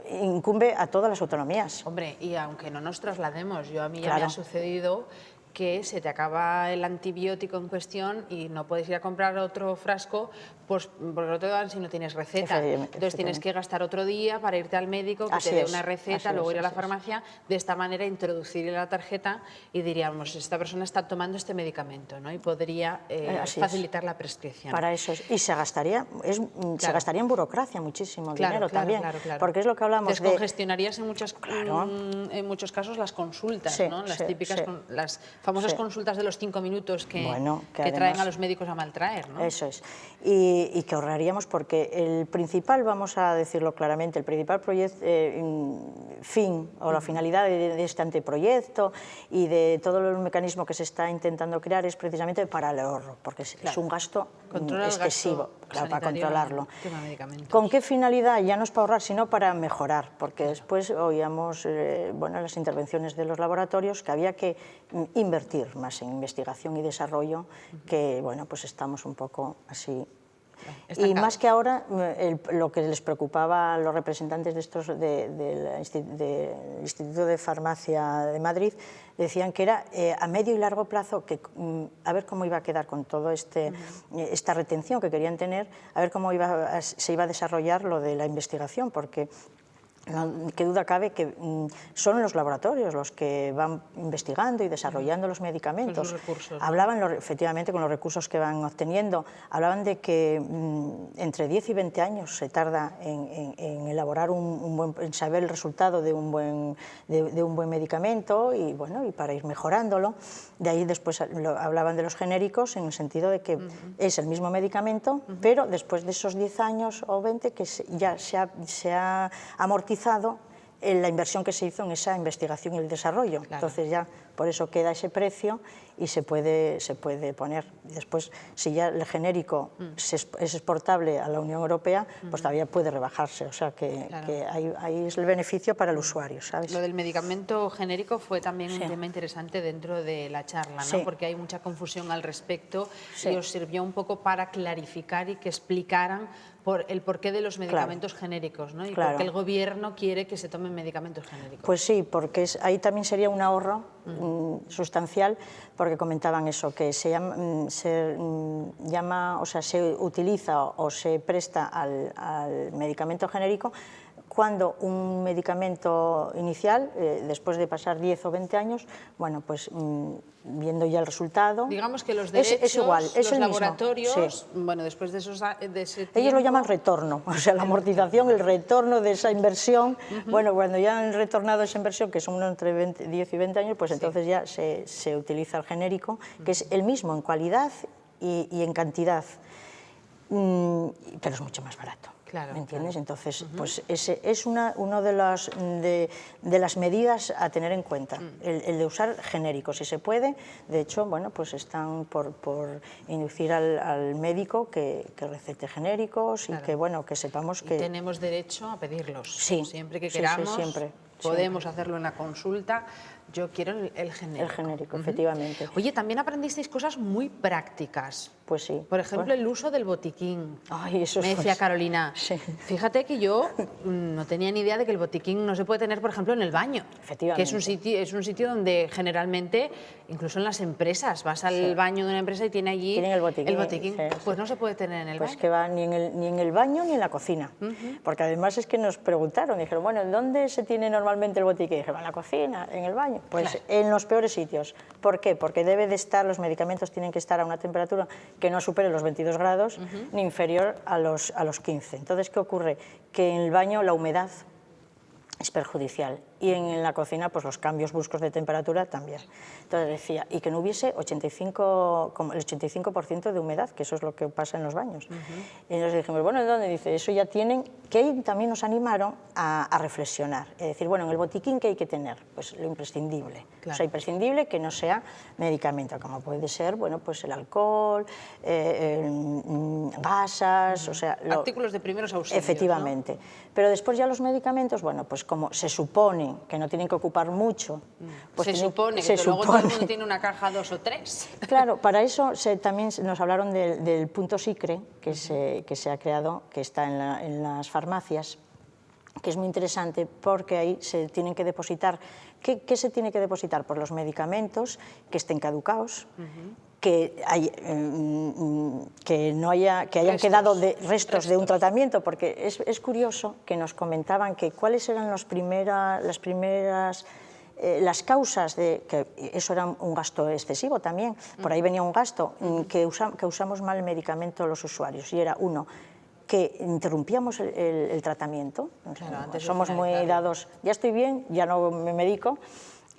incumbe a todas las autonomías. Hombre, y aunque no nos traslademos, a mí ya me ha sucedido que se te acaba el antibiótico en cuestión y no puedes ir a comprar otro frasco, pues porque no te dan si no tienes receta. Entonces tienes que gastar otro día para irte al médico, que te dé una receta, luego ir a la farmacia. De esta manera introducir la tarjeta y diríamos, esta persona está tomando este medicamento, ¿no? Y podría facilitar la prescripción. Para eso es. Y se gastaría, se gastaría en burocracia muchísimo dinero también. Porque es lo que hablamos de... Descongestionarías en muchos casos las consultas, ¿no? Las típicas, las famosas consultas de los 5 minutos que traen a los médicos a maltraer, ¿no? Eso es. Y que ahorraríamos porque el principal, vamos a decirlo claramente, el principal fin o la finalidad de este anteproyecto y de todo el mecanismo que se está intentando crear es precisamente para el ahorro, porque es un gasto excesivo, para controlarlo. ¿Con qué finalidad? Ya no es para ahorrar, sino para mejorar, porque después oíamos las intervenciones de los laboratorios que había que invertir más en investigación y desarrollo, que bueno, pues estamos un poco así. Y más que ahora, lo que les preocupaba a los representantes del Instituto de Farmacia de Madrid, decían que era a medio y largo plazo, que a ver cómo iba a quedar con toda esta retención que querían tener, a ver cómo se iba a desarrollar lo de la investigación, porque... qué duda cabe que son los laboratorios los que van investigando y desarrollando los medicamentos. Hablaban, efectivamente, con los recursos que van obteniendo, hablaban de que entre 10 y 20 años se tarda en elaborar en saber el resultado de un buen medicamento y, bueno, y para ir mejorándolo. De ahí después hablaban de los genéricos en el sentido de que es el mismo medicamento, pero después de esos 10 años o 20 que ya se ha amortizado la inversión que se hizo en esa investigación y el desarrollo. Entonces ya por eso queda ese precio y se puede poner. Después, si ya el genérico es exportable a la Unión Europea, pues todavía puede rebajarse. O sea que ahí es el beneficio para el usuario, ¿sabes? Lo del medicamento genérico fue también un tema interesante dentro de la charla, ¿no? Porque hay mucha confusión al respecto y os sirvió un poco para clarificar y que explicaran por el porqué de los medicamentos genéricos, ¿no? Y por qué el gobierno quiere que se tomen medicamentos genéricos. Pues sí, porque ahí también sería un ahorro sustancial, porque comentaban eso, que se utiliza o se presta al medicamento genérico cuando un medicamento inicial, después de pasar 10 o 20 años, bueno, pues viendo ya el resultado... Digamos que los derechos, es igual, es los el laboratorios, mismo, sí. bueno, después de ese tiempo... Ellos lo llaman retorno, o sea, la amortización, el retorno de esa inversión. Bueno, cuando ya han retornado esa inversión, que son entre 10 y 20 años, pues entonces ya se utiliza el genérico, que es el mismo en cualidad y en cantidad, pero es mucho más barato. Claro, ¿me entiendes? Entonces, pues ese es una de las medidas a tener en cuenta, el de usar genéricos, si se puede. De hecho, bueno, pues están por inducir al médico que recete genéricos y que, bueno, que sepamos que... Y tenemos derecho a pedirlos, siempre que sí, queramos, siempre. Podemos hacerlo en la consulta. Yo quiero el genérico. El genérico, efectivamente. Oye, también aprendisteis cosas muy prácticas. Pues sí. Por ejemplo, el uso del botiquín. Ay, eso me decía Carolina. Sí. Fíjate que yo no tenía ni idea de que el botiquín no se puede tener, por ejemplo, en el baño. Efectivamente. Que es un sitio donde generalmente, incluso en las empresas, vas al baño de una empresa y tiene allí tienen el botiquín. Pues no se puede tener en el baño. Pues que va ni en el baño ni en la cocina. Porque además es que nos preguntaron, dijeron, bueno, ¿dónde se tiene normalmente el botiquín? Dijeron, en la cocina, en el baño. Pues en los peores sitios. ¿Por qué? Porque los medicamentos tienen que estar a una temperatura que no supere los 22 grados ni inferior a los 15. Entonces, ¿qué ocurre? Que en el baño la humedad es perjudicial y en la cocina pues los cambios bruscos de temperatura también. Entonces decía, y que no hubiese el 85% de humedad, que eso es lo que pasa en los baños. Y nos dijimos, bueno, ¿de dónde? Dice, eso ya tienen, que ahí también nos animaron a reflexionar. Es decir, bueno, en el botiquín, ¿qué hay que tener? Pues lo imprescindible. Claro. O sea, imprescindible que no sea medicamento, como puede ser, bueno, pues el alcohol, gasas, o sea... Artículos de primeros auxilios. Efectivamente. ¿No? Pero después ya los medicamentos, bueno, pues como se supone que no tienen que ocupar mucho... Pues se supone, que luego todo el mundo tiene una caja 2 o 3. Claro, para eso también nos hablaron del punto SICRE, que se ha creado, que está en las farmacias, que es muy interesante porque ahí se tienen que depositar... ¿Qué se tiene que depositar? Por los medicamentos que estén caducados, que hayan quedado restos de un tratamiento, porque es curioso que nos comentaban que cuáles eran las causas de que eso era un gasto excesivo también, por ahí venía un gasto, que usamos mal el medicamento los usuarios, y era uno, que interrumpíamos el tratamiento, claro, somos muy dados, ya estoy bien, ya no me medico,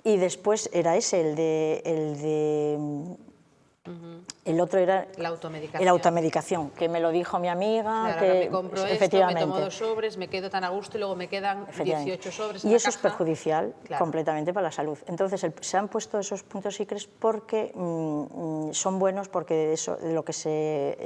y después era ese, el otro era la automedicación. La automedicación, que me lo dijo mi amiga. Claro, que me compro esto, me tomo 2 sobres, me quedo tan a gusto y luego me quedan 18 sobres en y la eso caja. Es perjudicial completamente para la salud. Entonces se han puesto esos puntos SICRES porque son buenos, porque lo que se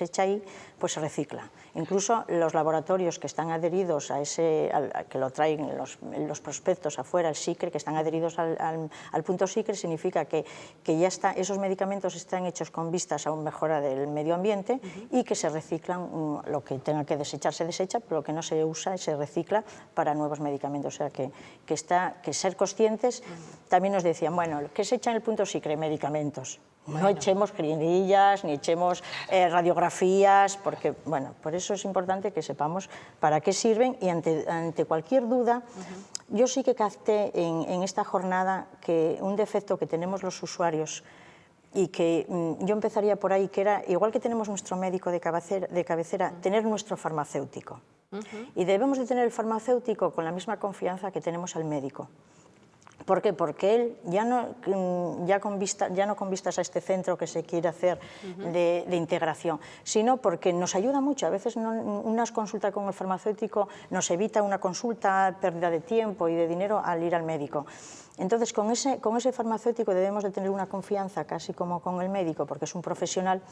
echa ahí pues se recicla. Incluso los laboratorios que están adheridos a que lo traen los prospectos afuera, el SICRE, que están adheridos al punto SICRE, significa que ya esos medicamentos están hechos con vistas a una mejora del medio ambiente y que se reciclan, lo que tenga que desechar se desecha, pero lo que no se usa se recicla para nuevos medicamentos. O sea, que ser conscientes, también nos decían, bueno, ¿qué se echa en el punto SICRE? Medicamentos. No echemos jeringuillas, ni echemos radiografías, porque, bueno, por eso es importante que sepamos para qué sirven y ante cualquier duda, yo sí que capté en esta jornada que un defecto que tenemos los usuarios y que yo empezaría por ahí, que era, igual que tenemos nuestro médico de cabecera, tener nuestro farmacéutico. Y debemos de tener el farmacéutico con la misma confianza que tenemos al médico. ¿Por qué? Porque él ya no con vistas a este centro que se quiere hacer de integración, sino porque nos ayuda mucho. A veces una consulta con el farmacéutico nos evita una consulta, pérdida de tiempo y de dinero al ir al médico. Entonces, con ese farmacéutico debemos de tener una confianza casi como con el médico, porque es un profesional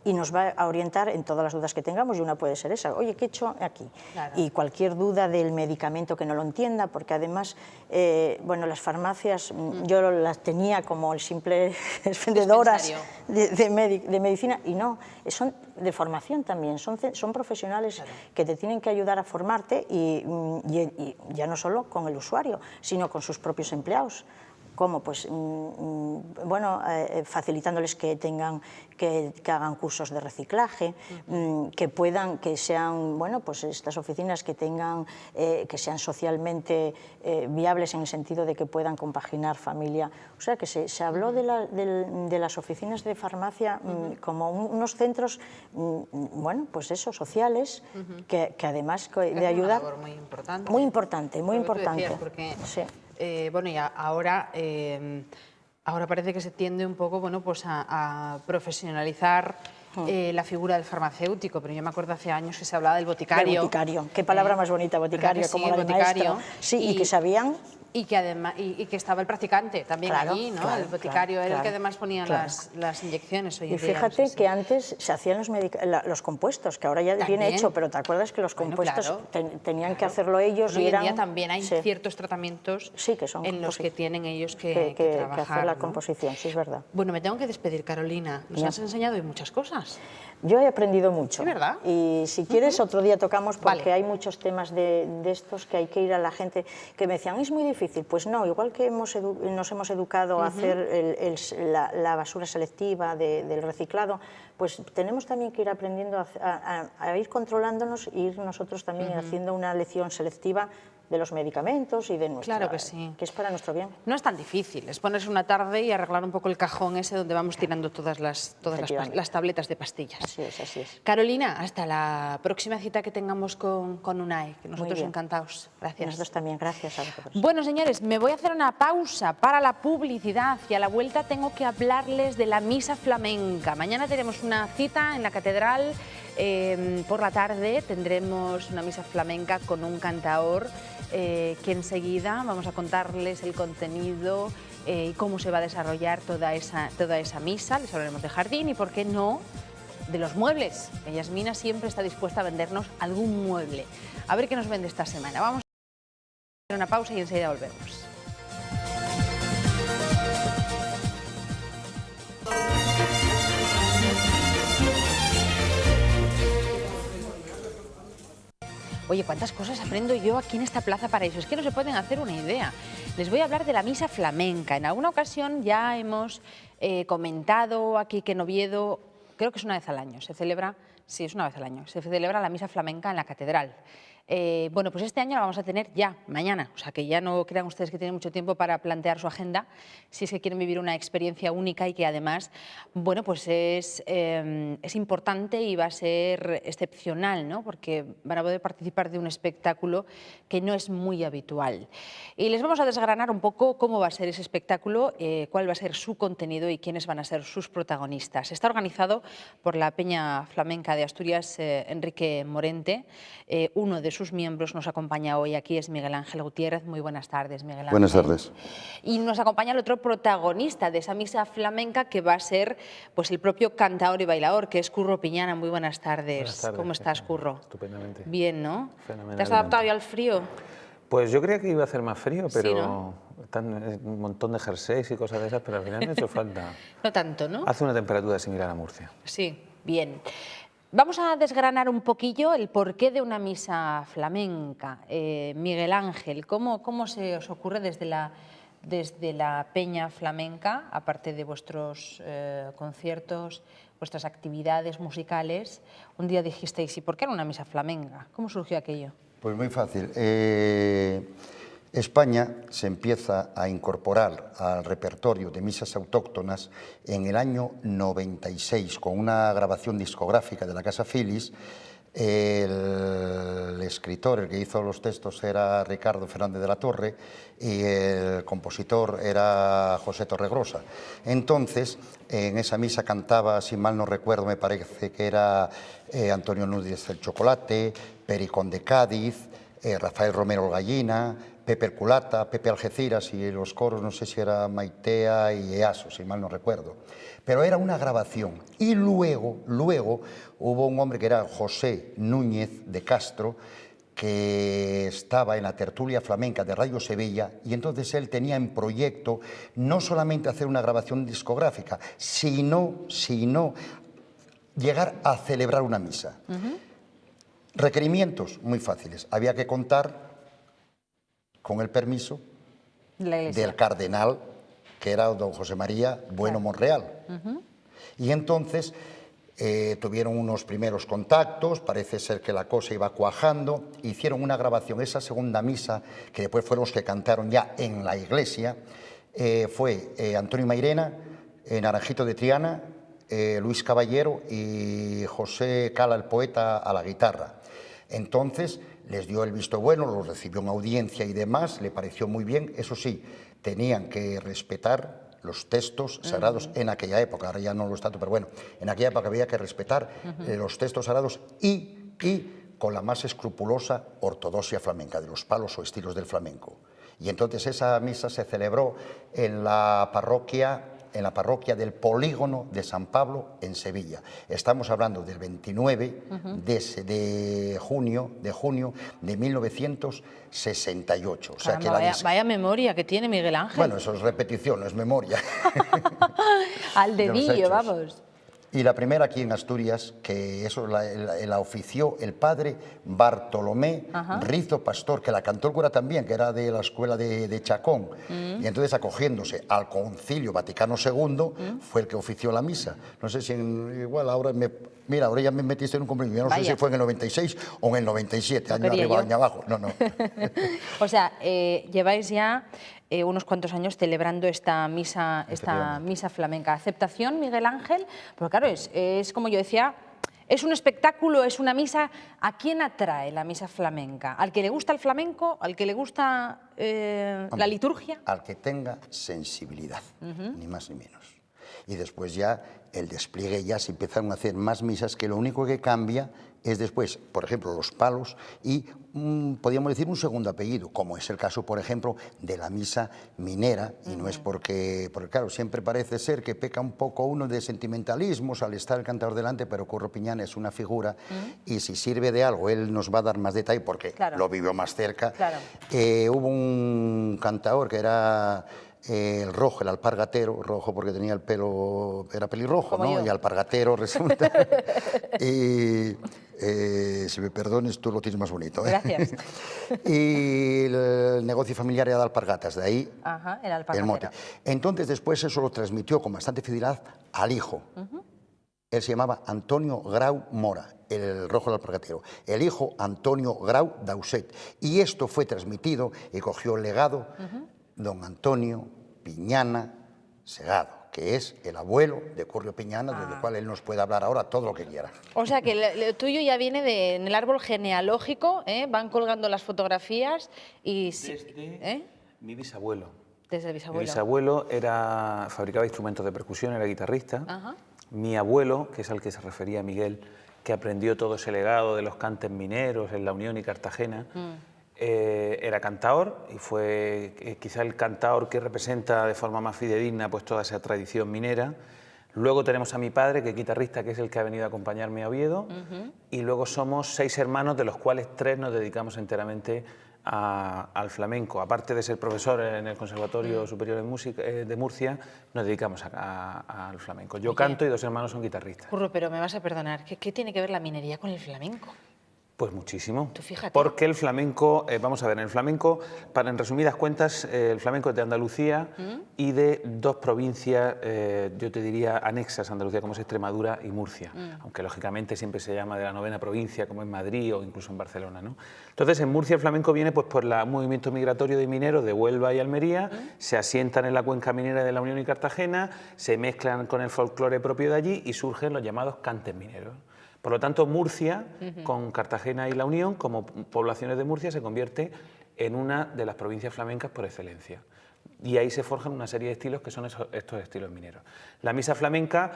y nos va a orientar en todas las dudas que tengamos, y una puede ser esa, oye, ¿qué he hecho aquí? Claro. Y cualquier duda del medicamento que no lo entienda, porque además, bueno, las farmacias, yo las tenía como el simple vendedoras de medicina, y no, son de formación también, son profesionales que te tienen que ayudar a formarte, y ya no solo con el usuario, sino con sus propios empleados. ¿Cómo? Pues, bueno, facilitándoles que hagan cursos de reciclaje, que sean, bueno, pues estas oficinas que sean socialmente viables en el sentido de que puedan compaginar familia. O sea, que se habló de las oficinas de farmacia como unos centros, bueno, pues eso, sociales, que además de ayudar... Es una labor muy importante. Muy importante, muy importante. Decías, porque, sí. Bueno, y ahora parece que se tiende un poco, bueno, pues a profesionalizar la figura del farmacéutico, pero yo me acuerdo hace años que se hablaba del boticario. El boticario, qué palabra más bonita, boticario, como la de maestro. Sí, y que sabían... Y que además que estaba el practicante también allí, ¿no? El boticario era el que además ponía las inyecciones. Hoy en día, fíjate que antes se hacían los compuestos, que ahora ya viene hecho, pero ¿te acuerdas que los compuestos tenían que hacerlo ellos? Hoy en día también hay ciertos tratamientos en los que tienen ellos que trabajar. Que hacer la composición, sí, es verdad. Bueno, me tengo que despedir, Carolina. Nos has enseñado hoy muchas cosas. Yo he aprendido mucho. ¿Sí, verdad? Y si quieres, otro día tocamos, porque hay muchos temas de estos que hay que ir a la gente, que me decían, es muy difícil. Pues no, igual que nos hemos educado a hacer la basura selectiva del reciclado, pues tenemos también que ir aprendiendo a ir controlándonos e ir nosotros también haciendo una elección selectiva de los medicamentos y de nuestra... Claro que sí. Que es para nuestro bien. No es tan difícil, es ponerse una tarde y arreglar un poco el cajón ese donde vamos tirando todas las tabletas de pastillas. Así es, así es. Carolina, hasta la próxima cita que tengamos con UNAE, que nosotros encantados. Gracias. Nosotros también, gracias a vosotros. Bueno, señores, me voy a hacer una pausa para la publicidad y a la vuelta tengo que hablarles de la misa flamenca. Mañana tenemos una cita en la catedral. Por la tarde tendremos una misa flamenca con un cantaor que enseguida vamos a contarles el contenido y cómo se va a desarrollar toda esa misa. Les hablaremos de jardín y, por qué no, de los muebles. Yasmina siempre está dispuesta a vendernos algún mueble. A ver qué nos vende esta semana. Vamos a hacer una pausa y enseguida volvemos. Oye, cuántas cosas aprendo yo aquí en esta Plaza Paraíso. Es que no se pueden hacer una idea. Les voy a hablar de la misa flamenca. En alguna ocasión ya hemos comentado aquí que en Oviedo, creo que es una vez al año, se celebra la misa flamenca en la catedral. Bueno, pues este año la vamos a tener ya, mañana, o sea que ya no crean ustedes que tienen mucho tiempo para plantear su agenda, si es que quieren vivir una experiencia única y que además, bueno, pues es importante y va a ser excepcional, ¿no? Porque van a poder participar de un espectáculo que no es muy habitual. Y les vamos a desgranar un poco cómo va a ser ese espectáculo, cuál va a ser su contenido y quiénes van a ser sus protagonistas. Está organizado por la Peña Flamenca de Asturias, Enrique Morente, uno de sus miembros nos acompaña hoy aquí, es Miguel Ángel Gutiérrez. Muy buenas tardes, Miguel Ángel. Buenas tardes. Y nos acompaña el otro protagonista de esa misa flamenca, que va a ser pues el propio cantaor y bailador, que es Curro Piñana. Muy buenas tardes. Buenas tardes. ¿Cómo estás, Curro? Estupendamente. Bien, ¿no? Fenomenalmente. ¿Te has adaptado ya al frío? Pues yo creía que iba a hacer más frío, pero sí, ¿no? Están un montón de jerseys y cosas de esas, pero al final me ha hecho falta. No tanto, ¿no? Hace una temperatura similar a Murcia. Sí, bien. Vamos a desgranar un poquillo el porqué de una misa flamenca. Miguel Ángel, ¿cómo se os ocurre desde la Peña Flamenca, aparte de vuestros conciertos, vuestras actividades musicales, un día dijisteis, ¿y por qué era una misa flamenca? ¿Cómo surgió aquello? Pues muy fácil. España se empieza a incorporar al repertorio de misas autóctonas en el año 96 con una grabación discográfica de la Casa Phillips. El escritor, el que hizo los textos, era Ricardo Fernández de la Torre y el compositor era José Torregrosa. Entonces, en esa misa cantaba, si mal no recuerdo, me parece que era Antonio Núñez del Chocolate, Pericón de Cádiz, Rafael Romero el Gallina, Pepe el Culata, Pepe Algeciras y los coros, no sé si era Maitea y Easo, si mal no recuerdo. Pero era una grabación. Y luego hubo un hombre que era José Núñez de Castro, que estaba en la tertulia flamenca de Radio Sevilla, y entonces él tenía en proyecto no solamente hacer una grabación discográfica, sino llegar a celebrar una misa. Requerimientos muy fáciles. Había que contar con el permiso del cardenal, que era don José María Bueno Monreal. Y entonces tuvieron unos primeros contactos, parece ser que la cosa iba cuajando, hicieron una grabación. Esa segunda misa, que después fueron los que cantaron ya en la iglesia, fue Antonio Mairena, Naranjito de Triana, Luis Caballero y José Cala, el poeta, a la guitarra. Entonces les dio el visto bueno, los recibió en audiencia y demás, le pareció muy bien. Eso sí, tenían que respetar los textos sagrados en aquella época, ahora ya no lo está, pero bueno, en aquella época había que respetar los textos sagrados y con la más escrupulosa ortodoxia flamenca, de los palos o estilos del flamenco. Y entonces esa misa se celebró en la parroquia del Polígono de San Pablo, en Sevilla. Estamos hablando del 29 de junio de 1968. O sea, Caramba, que vaya memoria que tiene Miguel Ángel. Bueno, eso es repetición, no es memoria. Al dedillo, vamos. Y la primera aquí en Asturias, que eso la ofició el padre Bartolomé Rizo Pastor, que la cantó el cura también, que era de la escuela de Chacón. Y entonces, acogiéndose al Concilio Vaticano II, fue el que ofició la misa. No sé si igual ahora mira, ahora ya me metiste en un compromiso. Yo no sé si fue en el 96 o en el 97, año arriba, año abajo. No. O sea, lleváis ya unos cuantos años celebrando esta misa flamenca. ¿Aceptación, Miguel Ángel? Porque claro, es como yo decía, es un espectáculo, es una misa. ¿A quién atrae la misa flamenca? ¿Al que le gusta el flamenco? ¿Al que le gusta la liturgia? Al que tenga sensibilidad, ni más ni menos. Y después ya el despliegue, ya se empezaron a hacer más misas, que lo único que cambia es después, por ejemplo, los palos y, podríamos decir, un segundo apellido, como es el caso, por ejemplo, de la misa minera, y no es porque claro, siempre parece ser que peca un poco uno de sentimentalismos al estar el cantador delante, pero Curro Piñán es una figura, y si sirve de algo, él nos va a dar más detalle, porque lo vivió más cerca. Hubo un cantador que era el rojo, el alpargatero, rojo porque tenía el pelo, era pelirrojo, ¿no? Y alpargatero resulta. Y si me perdones, tú lo tienes más bonito. Gracias. Y el negocio familiar era de alpargatas, de ahí el mote. Entonces después eso lo transmitió con bastante fidelidad al hijo. Él se llamaba Antonio Grau Mora, el rojo del alpargatero. El hijo, Antonio Grau Dauset. Y esto fue transmitido y cogió el legado don Antonio Piñana Segado, que es el abuelo de Curro Piñana, del cual él nos puede hablar ahora todo lo que quiera. O sea que lo tuyo ya viene en el árbol genealógico, van colgando las fotografías y... Desde mi bisabuelo. Desde el bisabuelo. Mi bisabuelo fabricaba instrumentos de percusión, era guitarrista. Mi abuelo, que es al que se refería Miguel, que aprendió todo ese legado de los cantes mineros en La Unión y Cartagena, era cantaor y fue quizá el cantaor que representa de forma más fidedigna pues toda esa tradición minera. Luego tenemos a mi padre, que es guitarrista, que es el que ha venido a acompañarme a Oviedo, y luego somos 6 hermanos, de los cuales 3 nos dedicamos enteramente al flamenco. Aparte de ser profesor en el Conservatorio Superior de Murcia, nos dedicamos al flamenco. Yo canto y 2 hermanos son guitarristas. Curro, pero me vas a perdonar, ¿qué tiene que ver la minería con el flamenco? Pues muchísimo. Tú fíjate. Porque el flamenco, vamos a ver, en el flamenco, en resumidas cuentas, el flamenco es de Andalucía y de 2 provincias, yo te diría, anexas a Andalucía, como es Extremadura y Murcia, aunque lógicamente siempre se llama de la 9ª provincia, como en Madrid o incluso en Barcelona, ¿no? Entonces, en Murcia el flamenco viene pues por un movimiento migratorio de mineros de Huelva y Almería, se asientan en la cuenca minera de La Unión y Cartagena, se mezclan con el folclore propio de allí y surgen los llamados cantes mineros. Por lo tanto, Murcia, con Cartagena y La Unión, como poblaciones de Murcia, se convierte en una de las provincias flamencas por excelencia. Y ahí se forjan una serie de estilos que son estos estilos mineros. La misa flamenca,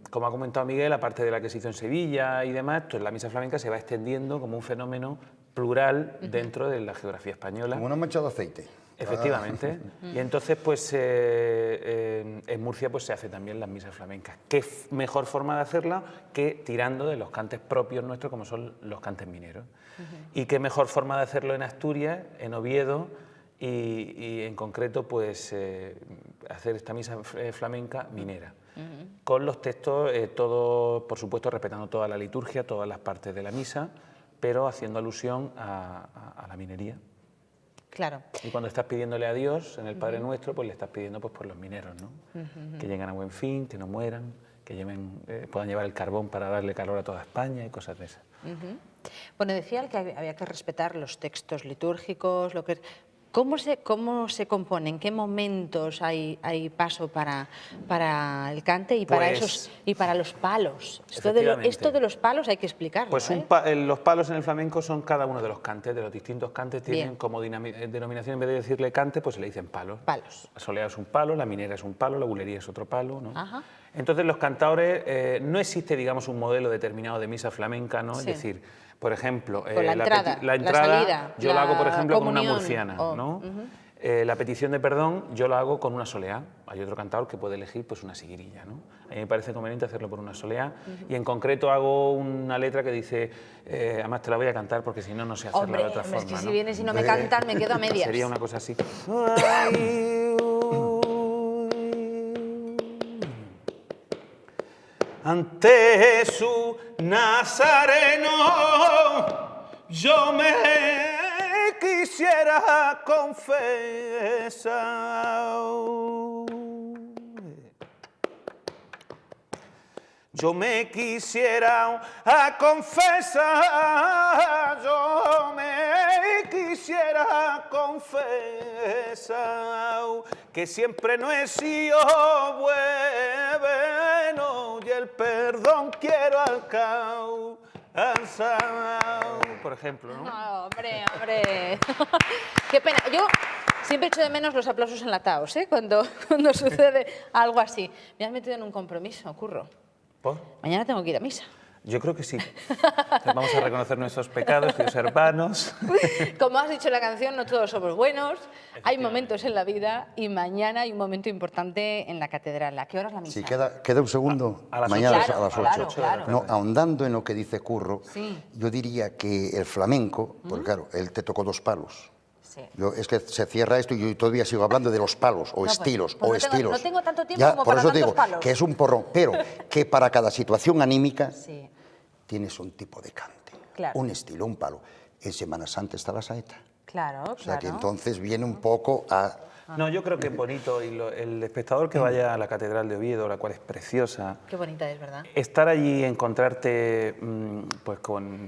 como ha comentado Miguel, aparte de la que se hizo en Sevilla y demás, pues la misa flamenca se va extendiendo como un fenómeno plural dentro de la geografía española. Como una mancha de aceite. Efectivamente. Y entonces, pues en Murcia pues, se hace también las misas flamencas. ¿Qué mejor forma de hacerla que tirando de los cantes propios nuestros, como son los cantes mineros? Y qué mejor forma de hacerlo en Asturias, en Oviedo, y en concreto, pues hacer esta misa flamenca minera. Con los textos, todo, por supuesto, respetando toda la liturgia, todas las partes de la misa, pero haciendo alusión a la minería. Claro. Y cuando estás pidiéndole a Dios en el Padre Nuestro, pues le estás pidiendo pues, por los mineros, ¿no? Que lleguen a buen fin, que no mueran, que puedan llevar el carbón para darle calor a toda España y cosas de esas. Bueno, decía que había que respetar los textos litúrgicos, ¿Cómo se compone? ¿En qué momentos hay paso para el cante y para, y para los palos? Esto de los palos hay que explicarlo. Pues los palos en el flamenco son cada uno de los cantes, de los distintos cantes, tienen como denominación, en vez de decirle cante, pues se le dicen palos. Palos. La soleá es un palo, la minera es un palo, la bulería es otro palo, ¿no? Ajá. Entonces los cantaores, no existe, digamos, un modelo determinado de misa flamenca, ¿no? Sí. Es decir, por ejemplo, la entrada, salida, yo la hago, por ejemplo, con una murciana, ¿no? La petición de perdón yo la hago con una soleá. Hay otro cantador que puede elegir pues, una siguirilla, ¿no? A mí me parece conveniente hacerlo por una soleá. Y en concreto hago una letra que dice, además te la voy a cantar porque si no, no sé hacerla de otra forma. Es que si vienes y no me cantan, me quedo a medias. Sería una cosa así. Ante su Nazareno yo me quisiera confesar. Yo me quisiera confesar, yo me quisiera confesar que siempre no he sido bueno y el perdón quiero alcanzar. Por ejemplo, ¿no? No, hombre. Qué pena. Yo siempre echo de menos los aplausos enlatados, ¿eh? Cuando sucede algo así. Me has metido en un compromiso, Curro. ¿Por? Mañana tengo que ir a misa. Yo creo que sí. Vamos a reconocer nuestros pecados y ser vanos. Como has dicho en la canción, no todos somos buenos. Hay momentos en la vida y mañana hay un momento importante en la catedral. ¿A qué hora es la misa? Sí, queda un segundo. A las mañana 8. A las 8. Claro. No, ahondando en lo que dice Curro, sí. Yo diría que el flamenco, porque claro, él te tocó 2 palos. Sí. Es que se cierra esto y yo todavía sigo hablando de los palos o estilos. No tengo tanto tiempo como por para eso tantos digo palos. Que es un porrón, pero que para cada situación anímica tienes un tipo de cante, un estilo, un palo. En Semana Santa está la saeta. Claro, O sea que entonces viene un poco a... No, yo creo que es bonito y el espectador que vaya a la Catedral de Oviedo, la cual es preciosa. Qué bonita es, ¿verdad? Estar allí, encontrarte, pues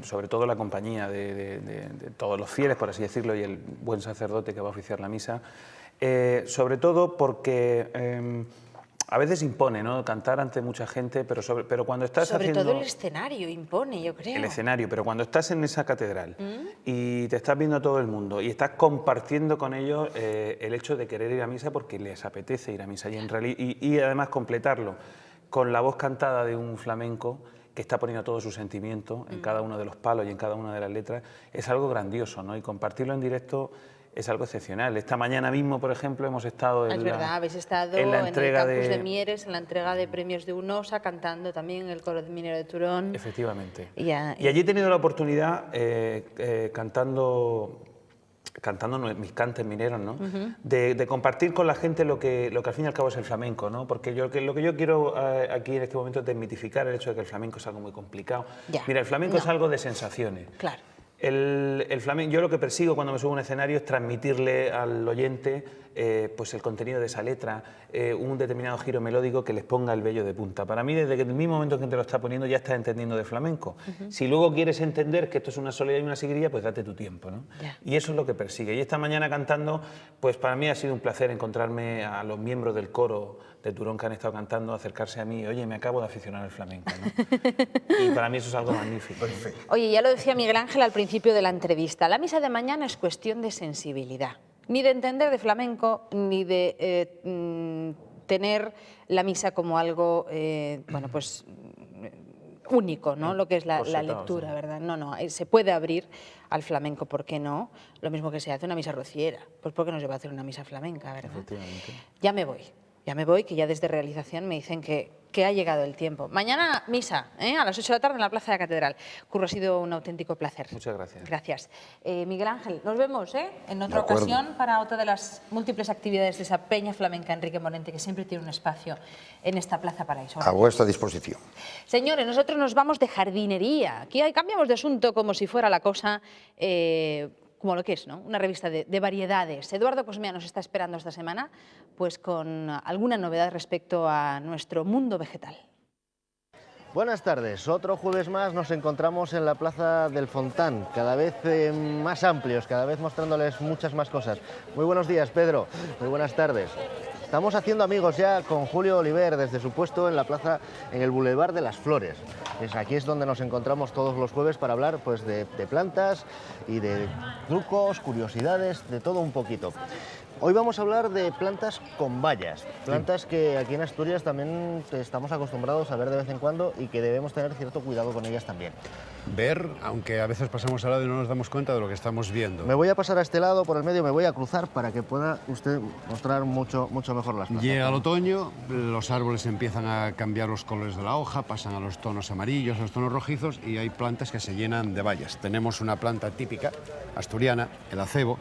sobre todo la compañía de todos los fieles, por así decirlo, y el buen sacerdote que va a oficiar la misa, sobre todo porque a veces impone, ¿no? Cantar ante mucha gente, pero cuando estás haciendo... Sobre todo el escenario impone, yo creo. El escenario, pero cuando estás en esa catedral y te estás viendo a todo el mundo y estás compartiendo con ellos el hecho de querer ir a misa porque les apetece ir a misa y además completarlo con la voz cantada de un flamenco que está poniendo todo su sentimiento en cada uno de los palos y en cada una de las letras, es algo grandioso, ¿no? Y compartirlo en directo es algo excepcional. Esta mañana mismo, por ejemplo, hemos estado en habéis estado en el campus de Mieres, en la entrega de premios de UNOSA, cantando también en el coro minero de Turón. Efectivamente. Y allí he tenido la oportunidad, cantando mis cantes mineros, ¿no? De compartir con la gente lo que al fin y al cabo es el flamenco, ¿no? Porque lo que yo quiero aquí en este momento es desmitificar el hecho de que el flamenco es algo muy complicado. Mira, el flamenco es algo de sensaciones. Claro. El flamenco, yo lo que persigo cuando me subo a un escenario es transmitirle al oyente pues el contenido de esa letra, un determinado giro melódico que les ponga el vello de punta. Para mí, desde el mismo momento en que te lo está poniendo, ya estás entendiendo de flamenco. Si luego quieres entender que esto es una soleá y una siguirilla, pues date tu tiempo, ¿no? Y eso es lo que persigue. Y esta mañana cantando, pues para mí ha sido un placer encontrarme a los miembros del coro de Turón que han estado cantando, acercarse a mí, oye, me acabo de aficionar al flamenco, ¿no? Y para mí eso es algo magnífico. Perfecto. Oye, ya lo decía Miguel Ángel al principio de la entrevista, la misa de mañana es cuestión de sensibilidad, ni de entender de flamenco, ni de tener la misa como algo, bueno, pues único, ¿no? Lo que es la lectura, ¿verdad? No, se puede abrir al flamenco, ¿por qué no? Lo mismo que se hace una misa rociera, pues ¿por qué no se va a hacer una misa flamenca, verdad? Efectivamente. Ya me voy, que ya desde realización me dicen que ha llegado el tiempo. Mañana misa, a las 8 de la tarde en la Plaza de la Catedral. Curro, ha sido un auténtico placer. Muchas gracias. Gracias. Miguel Ángel, nos vemos en otra ocasión para otra de las múltiples actividades de esa Peña Flamenca Enrique Morente, que siempre tiene un espacio en esta Plaza Paraíso. A vuestra disposición. Señores, nosotros nos vamos de jardinería. Aquí cambiamos de asunto como si fuera la cosa... como lo que es, ¿no? Una revista de variedades. Eduardo Cosmea nos está esperando esta semana pues con alguna novedad respecto a nuestro mundo vegetal. Buenas tardes, otro jueves más nos encontramos en la Plaza del Fontán, cada vez más amplios, cada vez mostrándoles muchas más cosas. Muy buenos días, Pedro, muy buenas tardes. Estamos haciendo amigos ya con Julio Oliver desde su puesto en la plaza, en el Boulevard de las Flores. Aquí es donde nos encontramos todos los jueves para hablar pues, de plantas y de trucos, curiosidades, de todo un poquito. Hoy vamos a hablar de plantas con bayas, plantas que aquí en Asturias también estamos acostumbrados a ver de vez en cuando y que debemos tener cierto cuidado con ellas también. Ver, aunque a veces pasamos al lado y no nos damos cuenta de lo que estamos viendo. Me voy a pasar a este lado, por el medio me voy a cruzar para que pueda usted mostrar mucho mejor las plantas. Llega el otoño, los árboles empiezan a cambiar los colores de la hoja, pasan a los tonos amarillos, a los tonos rojizos y hay plantas que se llenan de bayas. Tenemos una planta típica asturiana, el acebo.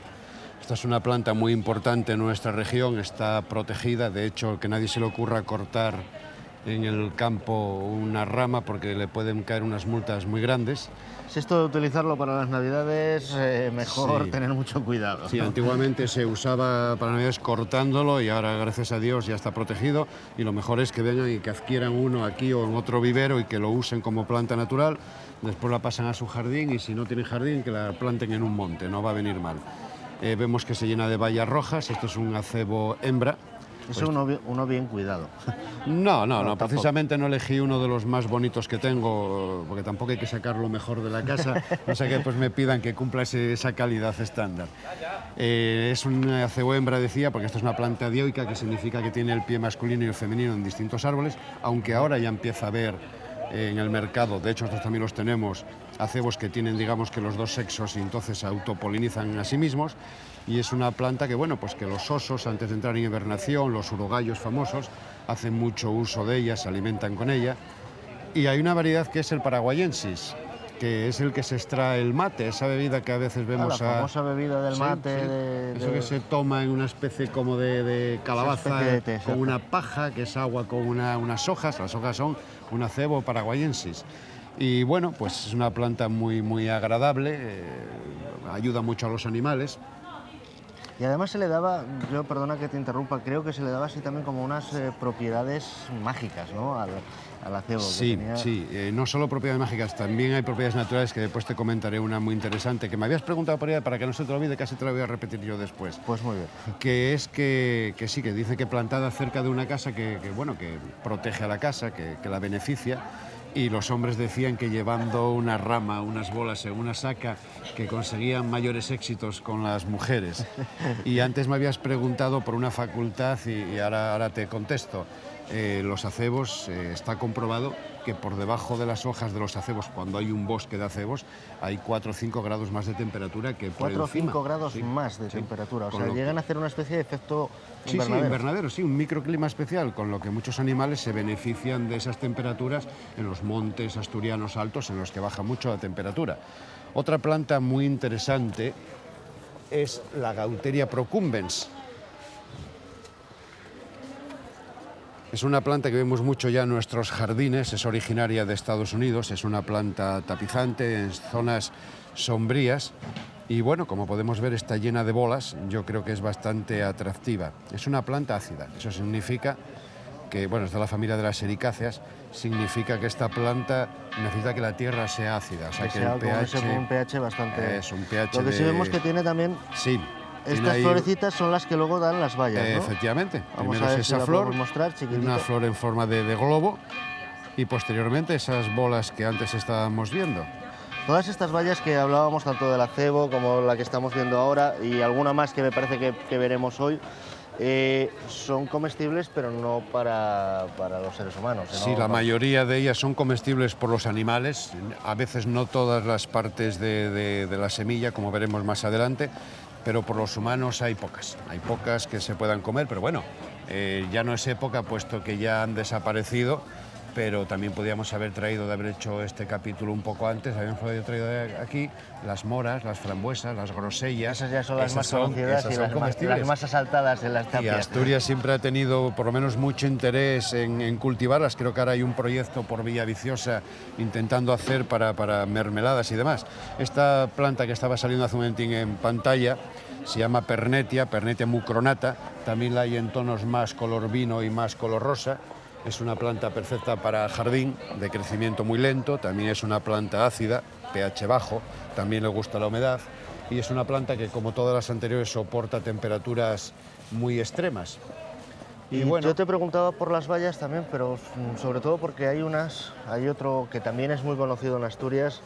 Esta es una planta muy importante en nuestra región, está protegida, de hecho que nadie se le ocurra cortar en el campo una rama porque le pueden caer unas multas muy grandes. Si esto de utilizarlo para las Navidades, mejor tener mucho cuidado. Sí, antiguamente se usaba para Navidades cortándolo y ahora, gracias a Dios, ya está protegido y lo mejor es que vengan y que adquieran uno aquí o en otro vivero y que lo usen como planta natural, después la pasan a su jardín y si no tienen jardín que la planten en un monte, no va a venir mal. Vemos que se llena de bayas rojas, esto es un acebo hembra. Eso uno bien cuidado. No, precisamente no elegí uno de los más bonitos que tengo, porque tampoco hay que sacar lo mejor de la casa, no sé que pues me pidan que cumpla esa calidad estándar. Es un acebo hembra, decía, porque esto es una planta dioica, que significa que tiene el pie masculino y el femenino en distintos árboles, aunque ahora ya empieza a haber en el mercado, de hecho nosotros también los tenemos, acebos que tienen, digamos, que los dos sexos y entonces se autopolinizan a sí mismos. Y es una planta que, bueno, pues que los osos, antes de entrar en hibernación, los urogallos famosos, hacen mucho uso de ella, se alimentan con ella. Y hay una variedad que es el paraguayensis, que es el que se extrae el mate, esa bebida que a veces vemos... La famosa bebida del mate. Sí. Eso que se toma en una especie como de calabaza, de té, con una paja, que es agua con unas hojas. Las hojas son un acebo paraguayensis. Y bueno, pues es una planta muy agradable, ayuda mucho a los animales. Y además se le daba, yo perdona que te interrumpa, creo que se le daba así también como unas propiedades mágicas, ¿no? Al acebo. Sí, no solo propiedades mágicas, también hay propiedades naturales que después te comentaré una muy interesante, que me habías preguntado por ella, para que no se te olvide, casi te la voy a repetir yo después. Pues muy bien. Que es que sí, que dice que plantada cerca de una casa que protege a la casa, que la beneficia. Y los hombres decían que llevando una rama, unas bolas en una saca, que conseguían mayores éxitos con las mujeres. Y antes me habías preguntado por una facultad y ahora te contesto. Los acebos, está comprobado que por debajo de las hojas de los acebos, cuando hay un bosque de acebos, hay 4 o 5 grados más de temperatura que por 4 o encima. 5 grados más de temperatura, o sea, llegan a hacer una especie de efecto invernadero. Sí, invernadero, sí, un microclima especial, con lo que muchos animales se benefician de esas temperaturas en los montes asturianos altos, en los que baja mucho la temperatura. Otra planta muy interesante es la Gauteria procumbens. Es una planta que vemos mucho ya en nuestros jardines, es originaria de Estados Unidos, es una planta tapizante en zonas sombrías y bueno, como podemos ver está llena de bolas, yo creo que es bastante atractiva. Es una planta ácida, eso significa que, bueno, es de la familia de las ericáceas, significa que esta planta necesita que la tierra sea ácida, o sea que el pH... un pH bastante... Es un pH Lo que sí vemos que tiene también... Sí. Estas florecitas son las que luego dan las bayas, ¿no? Efectivamente. Vamos Primero a ver es si esa la flor, podemos mostrar, una flor en forma de globo y posteriormente esas bolas que antes estábamos viendo. Todas estas bayas que hablábamos, tanto del acebo como la que estamos viendo ahora y alguna más que me parece que veremos hoy, son comestibles, pero no para los seres humanos. ¿no? Sí, la mayoría de ellas son comestibles por los animales, a veces no todas las partes de la semilla, como veremos más adelante, pero por los humanos hay pocas que se puedan comer, pero bueno, ya no es época puesto que ya han desaparecido, pero también podíamos haber hecho este capítulo un poco antes, habíamos traído aquí las moras, las frambuesas, las grosellas. Esas ya son las más conocidas y las más asaltadas en las tapias. Y Asturias siempre ha tenido por lo menos mucho interés en cultivarlas. Creo que ahora hay un proyecto por Villaviciosa intentando hacer para mermeladas y demás. Esta planta que estaba saliendo hace un momentín en pantalla se llama Pernetia mucronata, también la hay en tonos más color vino y más color rosa. Es una planta perfecta para jardín, de crecimiento muy lento, también es una planta ácida, pH bajo, también le gusta la humedad y es una planta que, como todas las anteriores, soporta temperaturas muy extremas. Y bueno, yo te preguntaba por las bayas también, pero sobre todo porque hay otro que también es muy conocido en Asturias,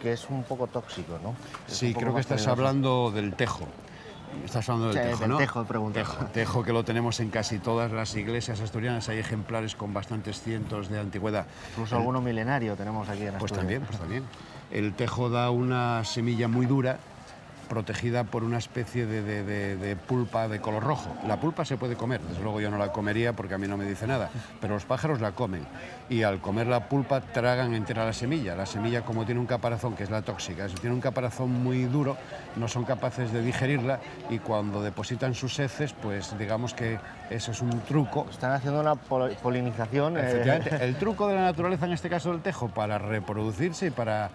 que es un poco tóxico, ¿no? Sí, creo que estás hablando del tejo. Estás hablando del tejo, ¿no? Tejo, que lo tenemos en casi todas las iglesias asturianas. Hay ejemplares con bastantes cientos de antigüedad. Incluso alguno milenario tenemos aquí en Asturias. Pues también. El tejo da una semilla muy dura, protegida por una especie de pulpa de color rojo. La pulpa se puede comer, desde luego yo no la comería porque a mí no me dice nada, pero los pájaros la comen y al comer la pulpa tragan entera la semilla. La semilla, como tiene un caparazón, que es la tóxica, tiene un caparazón muy duro, no son capaces de digerirla y cuando depositan sus heces, pues digamos que eso es un truco. Están haciendo una polinización. Efectivamente, el truco de la naturaleza, en este caso del tejo, para reproducirse y para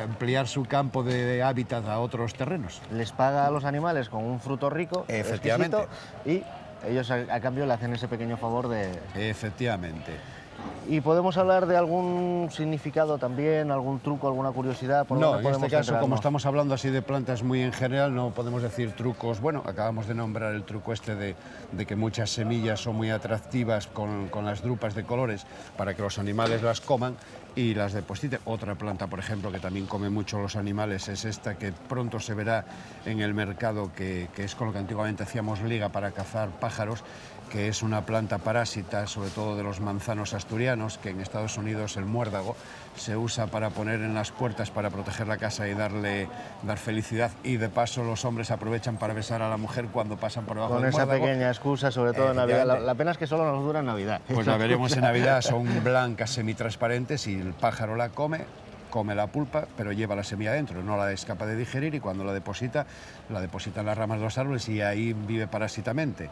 ampliar su campo de hábitat a otros terrenos. Les paga a los animales con un fruto rico, efectivamente, y ellos a cambio le hacen ese pequeño favor de... Efectivamente. ¿Y podemos hablar de algún significado también, algún truco, alguna curiosidad? No, en este caso, como estamos hablando así de plantas muy en general, no podemos decir trucos. Bueno, acabamos de nombrar el truco este de que muchas semillas son muy atractivas con las drupas de colores para que los animales las coman y las depositen. Otra planta, por ejemplo, que también come mucho los animales es esta, que pronto se verá en el mercado, que es con lo que antiguamente hacíamos liga para cazar pájaros, que es una planta parásita, sobre todo de los manzanos asturianos, que en Estados Unidos el muérdago se usa para poner en las puertas para proteger la casa y dar felicidad, y de paso los hombres aprovechan para besar a la mujer cuando pasan por debajo del muérdago. Con esa pequeña excusa, sobre todo en Navidad. La pena es que solo nos dura en Navidad. Pues la veremos en Navidad, son blancas semitransparentes y el pájaro la come la pulpa, pero lleva la semilla dentro, no la es capaz de digerir y cuando la deposita en las ramas de los árboles y ahí vive parásitamente.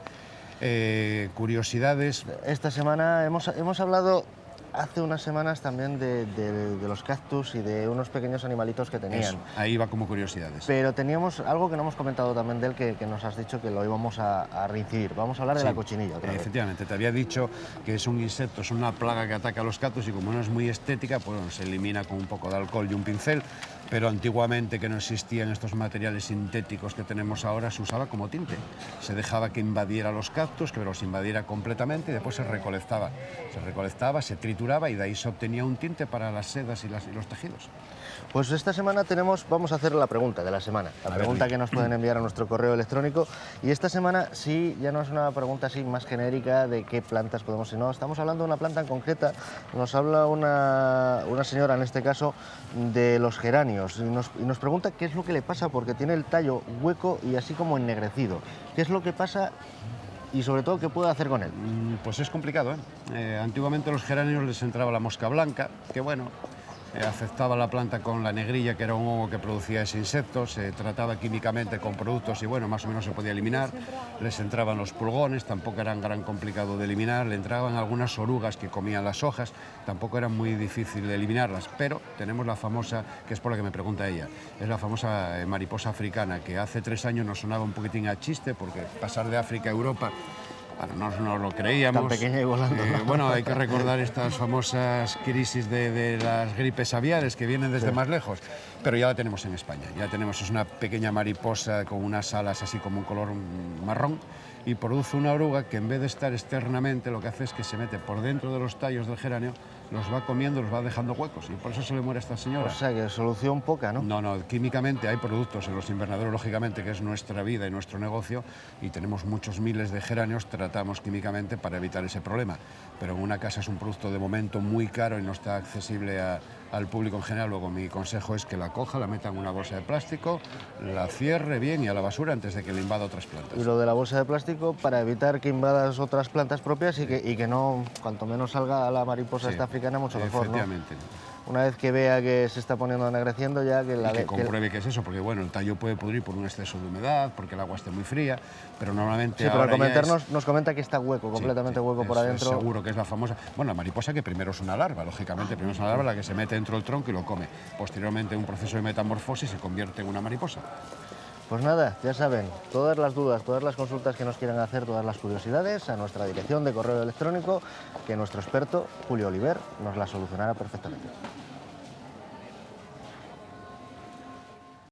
Curiosidades. Esta semana hemos hablado hace unas semanas también de los cactus y de unos pequeños animalitos que tenían. Eso, ahí va como curiosidades. Pero teníamos algo que no hemos comentado también de él, que nos has dicho que lo íbamos a reincidir. Vamos a hablar de la cochinilla. Efectivamente, te había dicho que es un insecto, es una plaga que ataca a los cactus y como no es muy estética, pues bueno, se elimina con un poco de alcohol y un pincel. Pero antiguamente, que no existían estos materiales sintéticos que tenemos ahora, se usaba como tinte. Se dejaba que invadiera los cactus, que los invadiera completamente y después se recolectaba. Se trituraba y de ahí se obtenía un tinte para las sedas y los tejidos. Pues esta semana vamos a hacer la pregunta de la semana, la pregunta que nos pueden enviar a nuestro correo electrónico. Y esta semana sí, ya no es una pregunta así más genérica de qué plantas podemos, sino estamos hablando de una planta en concreta. Nos habla una señora, en este caso, de los geranios y nos pregunta qué es lo que le pasa, porque tiene el tallo hueco y así como ennegrecido. ¿Qué es lo que pasa? Y sobre todo, ¿qué puede hacer con él? Pues es complicado, ¿eh? Antiguamente a los geranios les entraba la mosca blanca, que bueno, afectaba la planta con la negrilla, que era un hongo que producía ese insecto, se trataba químicamente con productos y bueno, más o menos se podía eliminar. Les entraban los pulgones, tampoco eran gran complicado de eliminar, le entraban algunas orugas que comían las hojas, tampoco era muy difícil de eliminarlas, pero tenemos la famosa, que es por la que me pregunta ella, es la famosa mariposa africana, que hace 3 años nos sonaba un poquitín a chiste, porque pasar de África a Europa, bueno, no lo creíamos. Tan pequeña y volando. Bueno, hay que recordar estas famosas crisis de las gripes aviares que vienen desde más lejos, pero ya la tenemos en España. Ya tenemos, es una pequeña mariposa con unas alas así como un color marrón, y produce una oruga que en vez de estar externamente lo que hace es que se mete por dentro de los tallos del geranio, los va comiendo, los va dejando huecos y por eso se le muere a esta señora. O sea que solución poca, ¿no? No, químicamente hay productos en los invernaderos, lógicamente, que es nuestra vida y nuestro negocio, y tenemos muchos miles de geranios, tratamos químicamente para evitar ese problema. Pero en una casa es un producto de momento muy caro y no está accesible al público en general. Luego mi consejo es que la coja, la meta en una bolsa de plástico, la cierre bien y a la basura antes de que le invada otras plantas. Y lo de la bolsa de plástico para evitar que invadas otras plantas propias y que no, cuanto menos salga la mariposa esta africana, mucho mejor, ¿no? Efectivamente. Una vez que vea que se está poniendo ennegreciendo ya que la que compruebe que es eso, porque bueno, el tallo puede pudrir por un exceso de humedad, porque el agua esté muy fría, pero normalmente sí, pero al comentarnos nos comenta que está hueco, completamente hueco por adentro. Seguro que es la famosa, bueno, la mariposa que primero es una larva, lógicamente, primero es una larva la que se mete dentro del tronco y lo come. Posteriormente, en un proceso de metamorfosis se convierte en una mariposa. Pues nada, ya saben, todas las dudas, todas las consultas que nos quieran hacer, todas las curiosidades, a nuestra dirección de correo electrónico, que nuestro experto, Julio Oliver, nos las solucionará perfectamente.